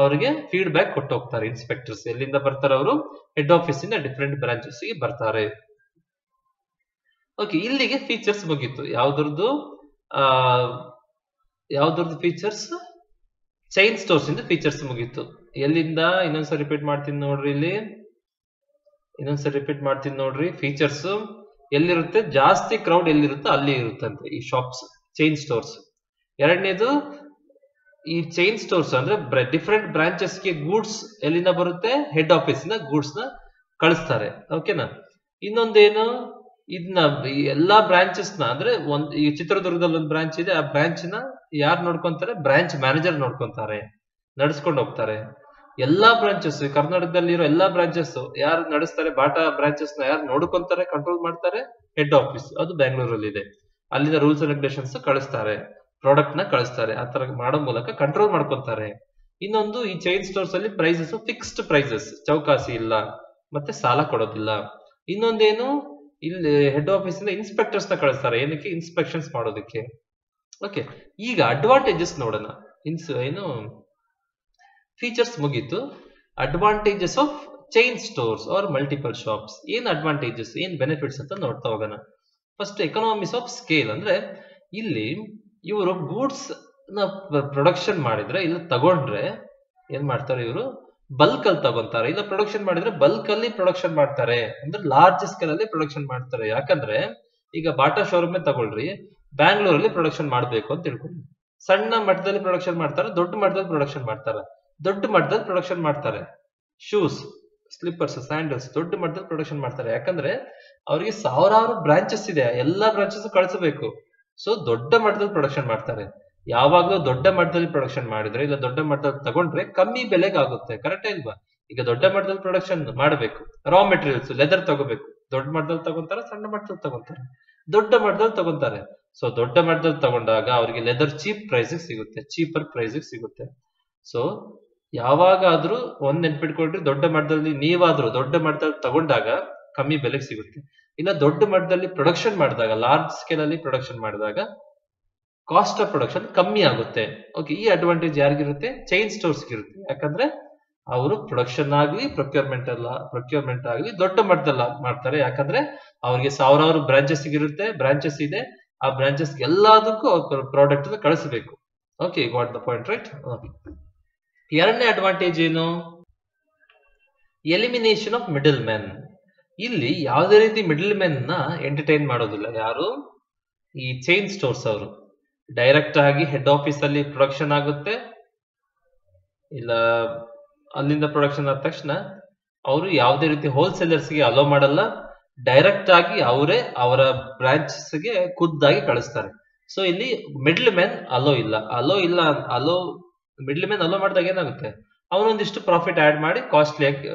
ಅವರಿಗೆ ಫೀಡ್ಬ್ಯಾಕ್ ಕೊಟ್ಟು ಹೋಗ್ತಾರೆ ಇನ್ಸ್ಪೆಕ್ಟರ್ಸ್. ಎಲ್ಲಿಂದ ಬರ್ತಾರೆ ಅವರು? ಹೆಡ್ ಆಫೀಸ್ ಇಂದ ಡಿಫ್ರೆಂಟ್ ಬ್ರಾಂಚಸ್ ಗೆ ಬರ್ತಾರೆ. ಓಕೆ, ಇಲ್ಲಿಗೆ ಫೀಚರ್ಸ್ ಮುಗೀತು. ಯಾವ್ದ್ರದ್ದು ಫೀಚರ್ಸ್? ಚೈನ್ ಸ್ಟೋರ್ಸ್ ಇಂದ ಫೀಚರ್ಸ್ ಮುಗೀತು. ಎಲ್ಲಿಂದ? ಇನ್ನೊಂದ್ಸರಿ ರಿಪೀಟ್ ಮಾಡ್ತೀನಿ ನೋಡ್ರಿ, ಇಲ್ಲಿ ಇನ್ನೊಂದ್ಸರಿ ರಿಪೀಟ್ ಮಾಡ್ತೀನಿ ನೋಡ್ರಿ. ಫೀಚರ್ಸ್ ಎಲ್ಲಿರುತ್ತೆ? ಜಾಸ್ತಿ ಕ್ರೌಡ್ ಎಲ್ಲಿರುತ್ತೋ ಅಲ್ಲಿ ಇರುತ್ತಂತೆ ಈ ಶಾಪ್ಸ್, ಚೈನ್ ಸ್ಟೋರ್ಸ್. ಎರಡನೇದು, ಈ ಚೈನ್ ಸ್ಟೋರ್ಸ್ ಅಂದ್ರೆ ಡಿಫ್ರೆಂಟ್ ಬ್ರಾಂಚಸ್ಗೆ ಗೂಡ್ಸ್ ಎಲ್ಲಿಂದ ಬರುತ್ತೆ? ಹೆಡ್ ಆಫೀಸ್ ಇಂದ ಗೂಡ್ಸ್ ನ ಕಳಿಸ್ತಾರೆ. ಓಕೆನಾ? ಇನ್ನೊಂದೇನು, ಇದನ್ನ ಎಲ್ಲಾ ಬ್ರಾಂಚಸ್ ನ ಅಂದ್ರೆ ಈ ಚಿತ್ರದುರ್ಗದಲ್ಲಿ ಒಂದು ಬ್ರಾಂಚ್ ಇದೆ, ಆ ಬ್ರಾಂಚ್ ನ ಯಾರು ನೋಡ್ಕೊಂತಾರೆ? ಬ್ರಾಂಚ್ ಮ್ಯಾನೇಜರ್ ನೋಡ್ಕೊಂತಾರೆ, ನಡ್ಸ್ಕೊಂಡು ಹೋಗ್ತಾರೆ. ಎಲ್ಲಾ ಬ್ರಾಂಚಸ್, ಕರ್ನಾಟಕದಲ್ಲಿರೋ ಎಲ್ಲಾ ಬ್ರಾಂಚಸ್ ಯಾರು ನಡೆಸ್ತಾರೆ? ಬಾಟಾ ಬ್ರಾಂಚಸ್ ನ ಯಾರು ನೋಡ್ಕೊಂತಾರೆ, ಕಂಟ್ರೋಲ್ ಮಾಡ್ತಾರೆ? ಹೆಡ್ ಆಫೀಸ್, ಅದು ಬ್ಯಾಂಗ್ಳೂರಲ್ಲಿ ಇದೆ. ಅಲ್ಲಿಂದ ರೂಲ್ಸ್ ಅಂಡ್ ರೆಗ್ಯುಲೇಷನ್ಸ್ ಕಳಿಸ್ತಾರೆ, ಪ್ರಾಡಕ್ಟ್ ನ ಕಳಿಸ್ತಾರೆ. ಆ ತರ ಮಾಡೋ ಮೂಲಕ ಕಂಟ್ರೋಲ್ ಮಾಡ್ಕೊಂತಾರೆ. ಇನ್ನೊಂದು, ಈ ಚೈನ್ ಸ್ಟೋರ್ಸ್ ಅಲ್ಲಿ ಪ್ರೈಸಸ್ ಫಿಕ್ಸ್ಡ್ ಪ್ರೈಸಸ್, ಚೌಕಾಸಿ ಇಲ್ಲ, ಮತ್ತೆ ಸಾಲ ಕೊಡೋದಿಲ್ಲ. ಇನ್ನೊಂದೇನು, ಇಲ್ಲಿ ಹೆಡ್ ಆಫೀಸ್ ಇಂದ ಇನ್ಸ್ಪೆಕ್ಟರ್ಸ್ ನ ಕಳಿಸ್ತಾರೆ. ಏನಕ್ಕೆ? ಇನ್ಸ್ಪೆಕ್ಷನ್ಸ್ ಮಾಡೋದಕ್ಕೆ. ಓಕೆ, ಈಗ ಅಡ್ವಾಂಟೇಜಸ್ ನೋಡೋಣ. ಏನು ಫೀಚರ್ಸ್ ಮುಗೀತು, advantages of chain stores are multiple shops. ಏನ್ ಅಡ್ವಾಂಟೇಜಸ್, ಏನ್ ಬೆನಿಫಿಟ್ಸ್ ಅಂತ ನೋಡ್ತಾ ಹೋಗೋಣ. First, economy's of scale. ಅಂದ್ರೆ ಇಲ್ಲಿ ಇವರು ಗೂಡ್ಸ್ ನ ಪ್ರೊಡಕ್ಷನ್ ಮಾಡಿದ್ರೆ, ಇಲ್ಲ ತಗೊಂಡ್ರೆ ಏನ್ ಮಾಡ್ತಾರೆ ಇವರು? ಬಲ್ಕ್ ಅಲ್ಲಿ ತಗೊಂತಾರೆ. ಇಲ್ಲ ಪ್ರೊಡಕ್ಷನ್ ಮಾಡಿದ್ರೆ ಬಲ್ಕ್ ಅಲ್ಲಿ ಪ್ರೊಡಕ್ಷನ್ ಮಾಡ್ತಾರೆ, ಅಂದ್ರೆ ಲಾರ್ಜ್ ಸ್ಕೇಲ್ ಅಲ್ಲಿ ಪ್ರೊಡಕ್ಷನ್ ಮಾಡ್ತಾರೆ. ಯಾಕಂದ್ರೆ ಈಗ ಬಾಟಾ ಶೋರೂಮ್ ತಗೊಳ್ರಿ, ಬ್ಯಾಂಗ್ಳೂರಲ್ಲಿ ಪ್ರೊಡಕ್ಷನ್ ಮಾಡ್ಬೇಕು ಅಂತ ತಿಳ್ಕೊಳ್ಳಿ. ಸಣ್ಣ ಮಟ್ಟದಲ್ಲಿ ಪ್ರೊಡಕ್ಷನ್ ಮಾಡ್ತಾರೆ, ದೊಡ್ಡ ಮಟ್ಟದಲ್ಲಿ ಪ್ರೊಡಕ್ಷನ್ ಮಾಡ್ತಾರೆ. ದೊಡ್ಡ ಮಟ್ಟದಲ್ಲಿ ಪ್ರೊಡಕ್ಷನ್ ಮಾಡ್ತಾರೆ ಶೂಸ್, ಸ್ಲಿಪ್ಪರ್ಸ್, ಸ್ಯಾಂಡಲ್ಸ್ ದೊಡ್ಡ ಮಟ್ಟದಲ್ಲಿ ಪ್ರೊಡಕ್ಷನ್ ಮಾಡ್ತಾರೆ. ಯಾಕಂದ್ರೆ ಅವ್ರಿಗೆ ಸಾವಿರಾರು ಬ್ರಾಂಚಸ್ ಇದೆ, ಎಲ್ಲಾ ಬ್ರಾಂಚಸ್ ಕಳಿಸಬೇಕು. ಸೊ ದೊಡ್ಡ ಮಟ್ಟದಲ್ಲಿ ಪ್ರೊಡಕ್ಷನ್ ಮಾಡ್ತಾರೆ. ಯಾವಾಗ್ಲೂ ದೊಡ್ಡ ಮಟ್ಟದಲ್ಲಿ ಪ್ರೊಡಕ್ಷನ್ ಮಾಡಿದ್ರೆ, ಇಲ್ಲ ದೊಡ್ಡ ಮಟ್ಟದಲ್ಲಿ ತಗೊಂಡ್ರೆ ಕಮ್ಮಿ ಬೆಲೆಗೆ ಆಗುತ್ತೆ. ಕರೆಕ್ಟ್ ಇಲ್ವಾ? ಈಗ ದೊಡ್ಡ ಮಟ್ಟದಲ್ಲಿ ಪ್ರೊಡಕ್ಷನ್ ಮಾಡಬೇಕು, ರಾ ಮೆಟೀರಿಯಲ್ಸ್ ಲೆದರ್ ತಗೋಬೇಕು, ದೊಡ್ಡ ಮಟ್ಟದಲ್ಲಿ ತಗೊಂತಾರೆ, ಸಣ್ಣ ಮಟ್ಟದಲ್ಲಿ ತಗೊಂತಾರೆ, ದೊಡ್ಡ ಮಟ್ಟದಲ್ಲಿ ತಗೊಂತಾರೆ. ಸೊ ದೊಡ್ಡ ಮಟ್ಟದಲ್ಲಿ ತಗೊಂಡಾಗ ಅವರಿಗೆ ಲೆದರ್ ಚೀಪ್ ಪ್ರೈಸಿಗೆ ಸಿಗುತ್ತೆ, ಚೀಪರ್ ಪ್ರೈಸಿಗೆ ಸಿಗುತ್ತೆ. ಸೊ ಯಾವಾಗಾದ್ರೂ ಒಂದ್ ನೆನ್ಪಿಟ್ಕೊಳ್ರಿ, ದೊಡ್ಡ ಮಟ್ಟದಲ್ಲಿ ನೀವಾದ್ರೂ ದೊಡ್ಡ ಮಟ್ಟದಲ್ಲಿ ತಗೊಂಡಾಗ ಕಮ್ಮಿ ಬೆಲೆಗೆ ಸಿಗುತ್ತೆ. ಇಲ್ಲ ದೊಡ್ಡ ಮಟ್ಟದಲ್ಲಿ ಪ್ರೊಡಕ್ಷನ್ ಮಾಡಿದಾಗ, ಲಾರ್ಜ್ ಸ್ಕೇಲ್ ಅಲ್ಲಿ ಪ್ರೊಡಕ್ಷನ್ ಮಾಡಿದಾಗ ಕಾಸ್ಟ್ ಆಫ್ ಪ್ರೊಡಕ್ಷನ್ ಕಮ್ಮಿ ಆಗುತ್ತೆ. ಓಕೆ, ಈ ಅಡ್ವಾಂಟೇಜ್ ಯಾರಿಗಿರುತ್ತೆ? ಚೈನ್ ಸ್ಟೋರ್ಸ್ ಇರುತ್ತೆ. ಯಾಕಂದ್ರೆ ಅವರು ಪ್ರೊಡಕ್ಷನ್ ಆಗ್ಲಿ ಪ್ರೊಕ್ಯೂರ್ಮೆಂಟ್ ಆಗ್ಲಿ ದೊಡ್ಡ ಮಟ್ಟದಲ್ಲಿ ಮಾಡ್ತಾರೆ. ಯಾಕಂದ್ರೆ ಅವ್ರಿಗೆ ಸಾವಿರಾರು ಬ್ರಾಂಚಸ್ ಇದೆ, ಆ ಬ್ರಾಂಚಸ್ ಎಲ್ಲದಕ್ಕೂ ಪ್ರಾಡಕ್ಟ್ ಕಳಿಸಬೇಕು. Okay, got the point, right? ಎರಡನೇ ಅಡ್ವಾಂಟೇಜ್ ಏನು? Elimination of middle man. ಇಲ್ಲಿ ಯಾವುದೇ ರೀತಿ ಮಿಡಲ್ ಮ್ಯಾನ್ ನ ಎಂಟರ್ಟೈನ್ ಮಾಡೋದಿಲ್ಲ ಯಾರು? ಈ ಚೈನ್ ಸ್ಟೋರ್ಸ್ ಅವರು. ಡೈರೆಕ್ಟ್ ಆಗಿ ಹೆಡ್ ಆಫೀಸ್ ಅಲ್ಲಿ ಪ್ರೊಡಕ್ಷನ್ ಆಗುತ್ತೆ, ಇಲ್ಲ ಅಲ್ಲಿಂದ ಪ್ರೊಡಕ್ಷನ್ ಆದ ತಕ್ಷಣ ಅವರು ಯಾವುದೇ ರೀತಿ ಹೋಲ್ಸೇಲರ್ಸ್ ಗೆ ಅಲೋ ಮಾಡಲ್ಲ, ಡೈರೆಕ್ಟ್ ಆಗಿ ಅವರೇ ಅವರ ಬ್ರಾಂಚಸ್ ಗೆ ಖುದ್ದಾಗಿ ಕಳಿಸ್ತಾರೆ. ಸೊ ಇಲ್ಲಿ ಮಿಡ್ಲ್ ಮ್ಯಾನ್ ಅಲೋ ಇಲ್ಲ. ಮಿಡ್ಲ್ ಮ್ಯಾನ್ ಅಲೋ ಮಾಡಿದಾಗ ಏನಾಗುತ್ತೆ? ಅವನೊಂದಿಷ್ಟು ಪ್ರಾಫಿಟ್ ಆಡ್ ಮಾಡಿ ಕಾಸ್ಟ್ಲಿ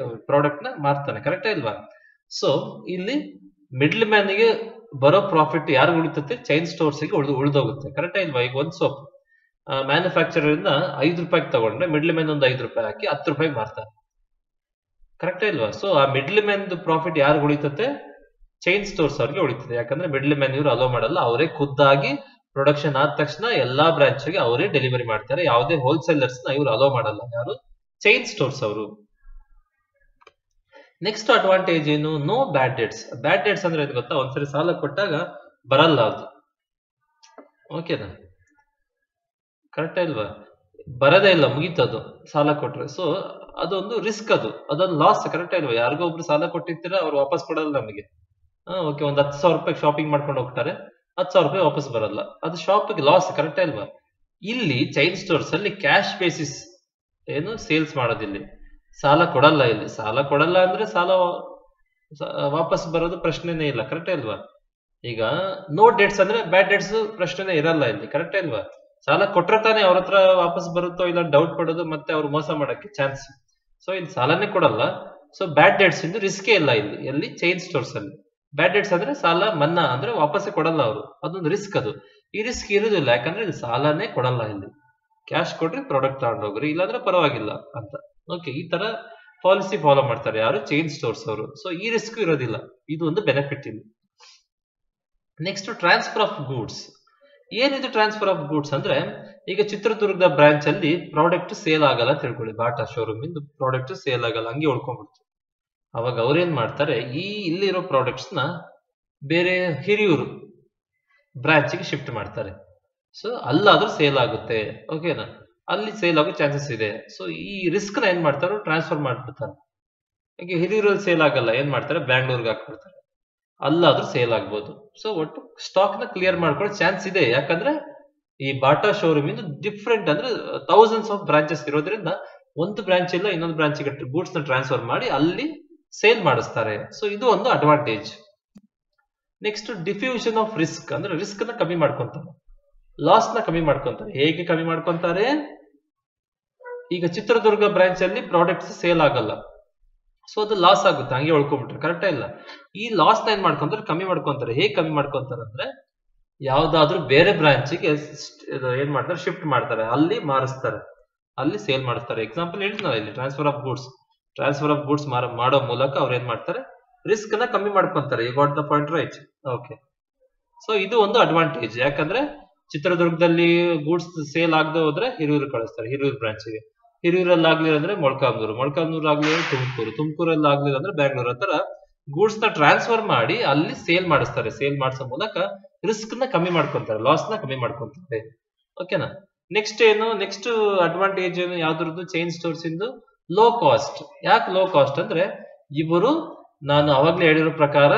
ಪ್ರಾಡಕ್ಟ್ ನ ಮಾರ್ತಾನೆ. ಕರೆಕ್ಟಾ ಇಲ್ವಾ? ಸೊ ಇಲ್ಲಿ ಮಿಡ್ಲ್ ಮ್ಯಾನ್ಗೆ ಬರೋ ಪ್ರಾಫಿಟ್ ಯಾರು ಉಳಿತತೆ? ಚೈನ್ ಸ್ಟೋರ್ಸ್ಗೆ ಉಳಿದೋಗುತ್ತೆ. ಕರೆಕ್ಟಾ ಇಲ್ವಾ? ಈಗ ಒಂದ್ ಸೋಪ್ ಮ್ಯಾನುಫ್ಯಾಕ್ಚರರ್ ಇಂದ 5 ರೂಪಾಯಿಗೆ ತಗೊಂಡ್ರೆ ಮಿಡ್ಲ್ ಮ್ಯಾನ್ ಒಂದು 5 ರೂಪಾಯಿ ಹಾಕಿ 10 ರೂಪಾಯಿಗೆ ಮಾರ್ತಾರೆ. ಕರೆಕ್ಟಾ ಇಲ್ವಾ? ಸೊ ಆ ಮಿಡ್ಲ್ ಮ್ಯಾನ್ ಪ್ರಾಫಿಟ್ ಯಾರು ಉಳಿತತೆ? ಚೈನ್ ಸ್ಟೋರ್ಸ್ ಅವ್ರಿಗೆ ಉಳಿತದೆ. ಯಾಕಂದ್ರೆ ಮಿಡ್ಲ್ ಮ್ಯಾನ್ ಇವರು ಅಲೋ ಮಾಡಲ್ಲ, ಅವರೇ ಖುದ್ದಾಗಿ ಪ್ರೊಡಕ್ಷನ್ ಆದ ತಕ್ಷಣ ಎಲ್ಲಾ ಬ್ರಾಂಚ್ ಗೆ ಅವರೇ ಡೆಲಿವರಿ ಮಾಡ್ತಾರೆ. ಯಾವುದೇ ಹೋಲ್ಸೇಲರ್ಸ್ ನ ಇವರು ಅಲೋ ಮಾಡಲ್ಲ. ಯಾರು? ಚೈನ್ ಸ್ಟೋರ್ಸ್ ಅವರು. ನೆಕ್ಸ್ಟ್ ಅಡ್ವಾಂಟೇಜ್ ಏನು? No bad debts. Bad debts ಅಂದ್ರೆ ಏನು ಗೊತ್ತಾ? ಒಂದ್ಸರಿ ಸಾಲ ಕೊಟ್ಟಾಗ ಬರಲ್ಲ ಅದು. ಓಕೆನಾ? ಕರೆಕ್ಟಾ ಇಲ್ವಾ? ಬರದೇ ಇಲ್ಲ, ಮುಗೀತದು ಸಾಲ ಕೊಟ್ರೆ. ಸೊ ಅದೊಂದು ರಿಸ್ಕ್, ಅದೊಂದು ಲಾಸ್. ಕರೆಕ್ಟಾ ಇಲ್ವಾ? ಯಾರಿಗೋ ಒಬ್ರು ಸಾಲ ಕೊಟ್ಟಿರ್ತೀರ, ಅವ್ರು ವಾಪಸ್ ಕೊಡಲ್ಲ ನಮಗೆ. ಓಕೆ, ಒಂದ್ 10,000 ರೂಪಾಯಿ ಶಾಪಿಂಗ್ ಮಾಡ್ಕೊಂಡು ಹೋಗ್ತಾರೆ, 10,000 ರೂಪಾಯಿ ವಾಪಸ್ ಬರಲ್ಲ, ಅದು ಶಾಪಿಗೆ ಲಾಸ್. ಕರೆಕ್ಟಾ ಇಲ್ವಾ? ಇಲ್ಲಿ ಚೈನ್ ಸ್ಟೋರ್ಸ್ ಅಲ್ಲಿ ಕ್ಯಾಶ್ ಬೇಸಿಸ್ ಏನು ಸೇಲ್ಸ್ ಮಾಡೋದಿಲ್ಲಿ, ಸಾಲ ಕೊಡಲ್ಲ. ಇಲ್ಲಿ ಸಾಲ ಕೊಡಲ್ಲ ಅಂದ್ರೆ ಸಾಲ ವಾಪಸ್ ಬರೋದು ಪ್ರಶ್ನೆನೇ ಇಲ್ಲ. ಕರೆಕ್ಟಾ ಇಲ್ವಾ? ಈಗ ನೋ ಡೆಟ್ಸ್ ಅಂದ್ರೆ ಬ್ಯಾಡ್ ಡೆಟ್ಸ್ ಪ್ರಶ್ನೆನೇ ಇರಲ್ಲ ಇಲ್ಲಿ. ಕರೆಕ್ಟಾ ಇಲ್ವಾ? ಸಾಲ ಕೊಟ್ರೆ ತಾನೇ ಅವ್ರ ಹತ್ರ ವಾಪಸ್ ಬರುತ್ತೋ ಇಲ್ಲ ಡೌಟ್ ಪಡೋದು, ಮತ್ತೆ ಅವ್ರು ಮೋಸ ಮಾಡಕ್ಕೆ ಚಾನ್ಸ್. ಸೊ ಇಲ್ಲಿ ಸಾಲನೇ ಕೊಡಲ್ಲ. ಸೊ ಬ್ಯಾಡ್ ಡೆಟ್ಸ್ ಇಂದು ರಿಸ್ಕೇ ಇಲ್ಲ ಇಲ್ಲಿ. ಎಲ್ಲಿ? ಚೈನ್ ಸ್ಟೋರ್ಸ್ ಅಲ್ಲಿ. ಬ್ಯಾಡ್ ಡೆಟ್ಸ್ ಅಂದ್ರೆ ಸಾಲ ಮನ್ನಾ ಅಂದ್ರೆ ವಾಪಸ್ಸೇ ಕೊಡಲ್ಲ ಅವರು, ಅದೊಂದು ರಿಸ್ಕ್. ಈ ರಿಸ್ಕ್ ಇರುದಿಲ್ಲ, ಯಾಕಂದ್ರೆ ಇದು ಸಾಲನೇ ಕೊಡಲ್ಲ. ಇಲ್ಲಿ ಕ್ಯಾಶ್ ಕೊಡ್ರಿ, ಪ್ರಾಡಕ್ಟ್ ತಗೊಂಡೋಗ್ರಿ, ಇಲ್ಲಾಂದ್ರೆ ಪರವಾಗಿಲ್ಲ ಅಂತ. ಓಕೆ, ಈ ತರ ಪಾಲಿಸಿ ಫಾಲೋ ಮಾಡ್ತಾರೆ ಯಾರು? ಚೈನ್ ಸ್ಟೋರ್ಸ್ ಅವರು. ಸೊ ಈ ರಿಸ್ಕ್ ಇರೋದಿಲ್ಲ, ಇದು ಒಂದು ಬೆನಿಫಿಟ್ ಇಲ್ಲಿ. Next transfer of goods. ಏನಿದು ಟ್ರಾನ್ಸ್ಫರ್ ಆಫ್ ಗೂಡ್ಸ್ ಅಂದ್ರೆ, ಈಗ ಚಿತ್ರದುರ್ಗದ ಬ್ರಾಂಚ್ ಅಲ್ಲಿ ಪ್ರಾಡಕ್ಟ್ ಸೇಲ್ ಆಗಲ್ಲ ಅಂತ ತಿಳ್ಕೊಳ್ಳಿ, ಬಾಟಾ ಶೋರೂಮ್ ಇಂದ ಪ್ರಾಡಕ್ಟ್ ಸೇಲ್ ಆಗಲ್ಲ, ಹಂಗೆ ಉಳ್ಕೊಂಡ್ಬಿಡ್ತು. ಅವಾಗ ಅವ್ರೇನ್ ಮಾಡ್ತಾರೆ, ಇಲ್ಲಿರೋ ಪ್ರಾಡಕ್ಟ್ಸ್ ನ ಬೇರೆ ಹಿರಿಯೂರು ಬ್ರಾಂಚ್ ಗೆ ಶಿಫ್ಟ್ ಮಾಡ್ತಾರೆ. ಸೊ ಅಲ್ಲಾದ್ರೂ ಸೇಲ್ ಆಗುತ್ತೆ. ಓಕೆನಾ? ಅಲ್ಲಿ ಸೇಲ್ ಆಗೋ ಚಾನ್ಸಸ್ ಇದೆ. ಸೊ ಈ ರಿಸ್ಕ್ ನ ಏನ್ ಮಾಡ್ತಾರೆ? ಟ್ರಾನ್ಸ್ಫರ್ ಮಾಡ್ಬಿಡ್ತಾರೆ. ಈಗ ಹಿರಿಯೂರಲ್ಲಿ ಸೇಲ್ ಆಗಲ್ಲ, ಏನ್ ಮಾಡ್ತಾರೆ? ಬ್ಯಾಂಗ್ಳೂರ್ಗೆ ಹಾಕ್ಬಿಡ್ತಾರೆ, ಅಲ್ಲಾದ್ರೂ ಸೇಲ್ ಆಗ್ಬೋದು. ಸೊ ಒಟ್ಟು ಸ್ಟಾಕ್ ನ ಕ್ಲಿಯರ್ ಮಾಡ್ಕೊಳ್ಳೋ ಚಾನ್ಸ್ ಇದೆ. ಯಾಕಂದ್ರೆ ಈ ಬಾಟಾ ಶೋರೂಮ್ ಇಂದ ಡಿಫ್ರೆಂಟ್ ಅಂದ್ರೆ ಥೌಸಂಡ್ಸ್ ಆಫ್ ಬ್ರಾಂಚಸ್ ಇರೋದ್ರಿಂದ ಒಂದು ಬ್ರಾಂಚ್ ಇಲ್ಲ ಇನ್ನೊಂದು ಬ್ರಾಂಚ್ಗೆ ಗೂಡ್ಸ್ ನ ಟ್ರಾನ್ಸ್ಫರ್ ಮಾಡಿ ಅಲ್ಲಿ ಸೇಲ್ ಮಾಡಿಸ್ತಾರೆ. ಸೊ ಇದು ಒಂದು advantage. Next diffusion of risk ಅಂದ್ರೆ ರಿಸ್ಕ್ ನ ಕಮ್ಮಿ ಮಾಡ್ಕೊಂತಾರೆ, ಲಾಸ್ ನ ಕಮ್ಮಿ ಮಾಡ್ಕೊಂತಾರೆ. ಹೇಗೆ ಕಮ್ಮಿ ಮಾಡ್ಕೊಂತಾರೆ? ಈಗ ಚಿತ್ರದುರ್ಗ ಬ್ರಾಂಚ್ ಅಲ್ಲಿ ಪ್ರಾಡಕ್ಟ್ಸ್ ಸೇಲ್ ಆಗಲ್ಲ, ಸೊ ಅದು ಲಾಸ್ ಆಗುತ್ತೆ, ಹಂಗೆ ಉಳ್ಕೊಂಡ್ಬಿಟ್ರೆ. ಕರೆಕ್ಟಾ ಇಲ್ಲ? ಈ ಲಾಸ್ ನ ಏನ್ ಮಾಡ್ಕೊಂತಾರೆ? ಕಮ್ಮಿ ಮಾಡ್ಕೊಂತಾರೆ. ಹೇಗೆ ಕಮ್ಮಿ ಮಾಡ್ಕೊಂತಾರೆ ಅಂದ್ರೆ, ಯಾವ್ದಾದ್ರು ಬೇರೆ ಬ್ರಾಂಚಿಗೆ ಏನ್ ಮಾಡ್ತಾರೆ? ಶಿಫ್ಟ್ ಮಾಡ್ತಾರೆ, ಅಲ್ಲಿ ಮಾರಿಸ್ತಾರೆ, ಅಲ್ಲಿ ಸೇಲ್ ಮಾಡಿಸ್ತಾರೆ. ಎಕ್ಸಾಂಪಲ್ ಹೇಳಿದ್ನಲ್ಲ ಇಲ್ಲಿ, ಟ್ರಾನ್ಸ್ಫರ್ ಆಫ್ ಗೂಡ್ಸ್ ಮಾಡೋ ಮೂಲಕ ಅವ್ರು ಏನ್ ಮಾಡ್ತಾರೆ? ರಿಸ್ಕ್ ನ ಕಮ್ಮಿ ಮಾಡ್ಕೊಂತಾರೆ. You got the point right? Okay. So ಇದು ಒಂದು ಅಡ್ವಾಂಟೇಜ್. ಯಾಕಂದ್ರೆ ಚಿತ್ರದುರ್ಗದಲ್ಲಿ ಗೂಡ್ಸ್ ಸೇಲ್ ಆಗದೆ ಹೋದ್ರೆ ಹಿರಿಯೂರು ಕಳಿಸ್ತಾರೆ, ಹಿರಿಯೂರು ಬ್ರಾಂಚ್ಗೆ. ಹಿರಿಯೂರಲ್ಲಿ ಆಗ್ಲಿಲ್ಲ ಅಂದ್ರೆ ಮೊಳಕಾಲ್ಮೂರು ಆಗ್ಲಿಲ್ಲ ತುಮಕೂರಲ್ಲಿ ಆಗ್ಲಿಲ್ಲ ಅಂದ್ರೆ ಬ್ಯಾಂಗ್ಳೂರ್. ಆ ತರ ಗೂಡ್ಸ್ ನ ಟ್ರಾನ್ಸ್ಫರ್ ಮಾಡಿ ಅಲ್ಲಿ ಸೇಲ್ ಮಾಡಿಸ್ತಾರೆ. ಸೇಲ್ ಮಾಡಿಸೋ ಮೂಲಕ ರಿಸ್ಕ್ ನ ಕಮ್ಮಿ ಮಾಡ್ಕೊಂತಾರೆ, ಲಾಸ್ ನ ಕಮ್ಮಿ ಮಾಡ್ಕೊಂತಾರೆ. ಓಕೆನಾ? ನೆಕ್ಸ್ಟ್ ಏನು? ನೆಕ್ಸ್ಟ್ ಅಡ್ವಾಂಟೇಜ್ ಏನು ಯಾವ್ದ್ರದ್ದು? ಚೈನ್ ಸ್ಟೋರ್ಸ್ ಇಂದು ಲೋ ಕಾಸ್ಟ್. ಯಾಕೆ ಲೋ ಕಾಸ್ಟ್ ಅಂದ್ರೆ, ಇವರು ನಾನು ಅವಾಗ್ಲೇ ಹೇಳಿರೋ ಪ್ರಕಾರ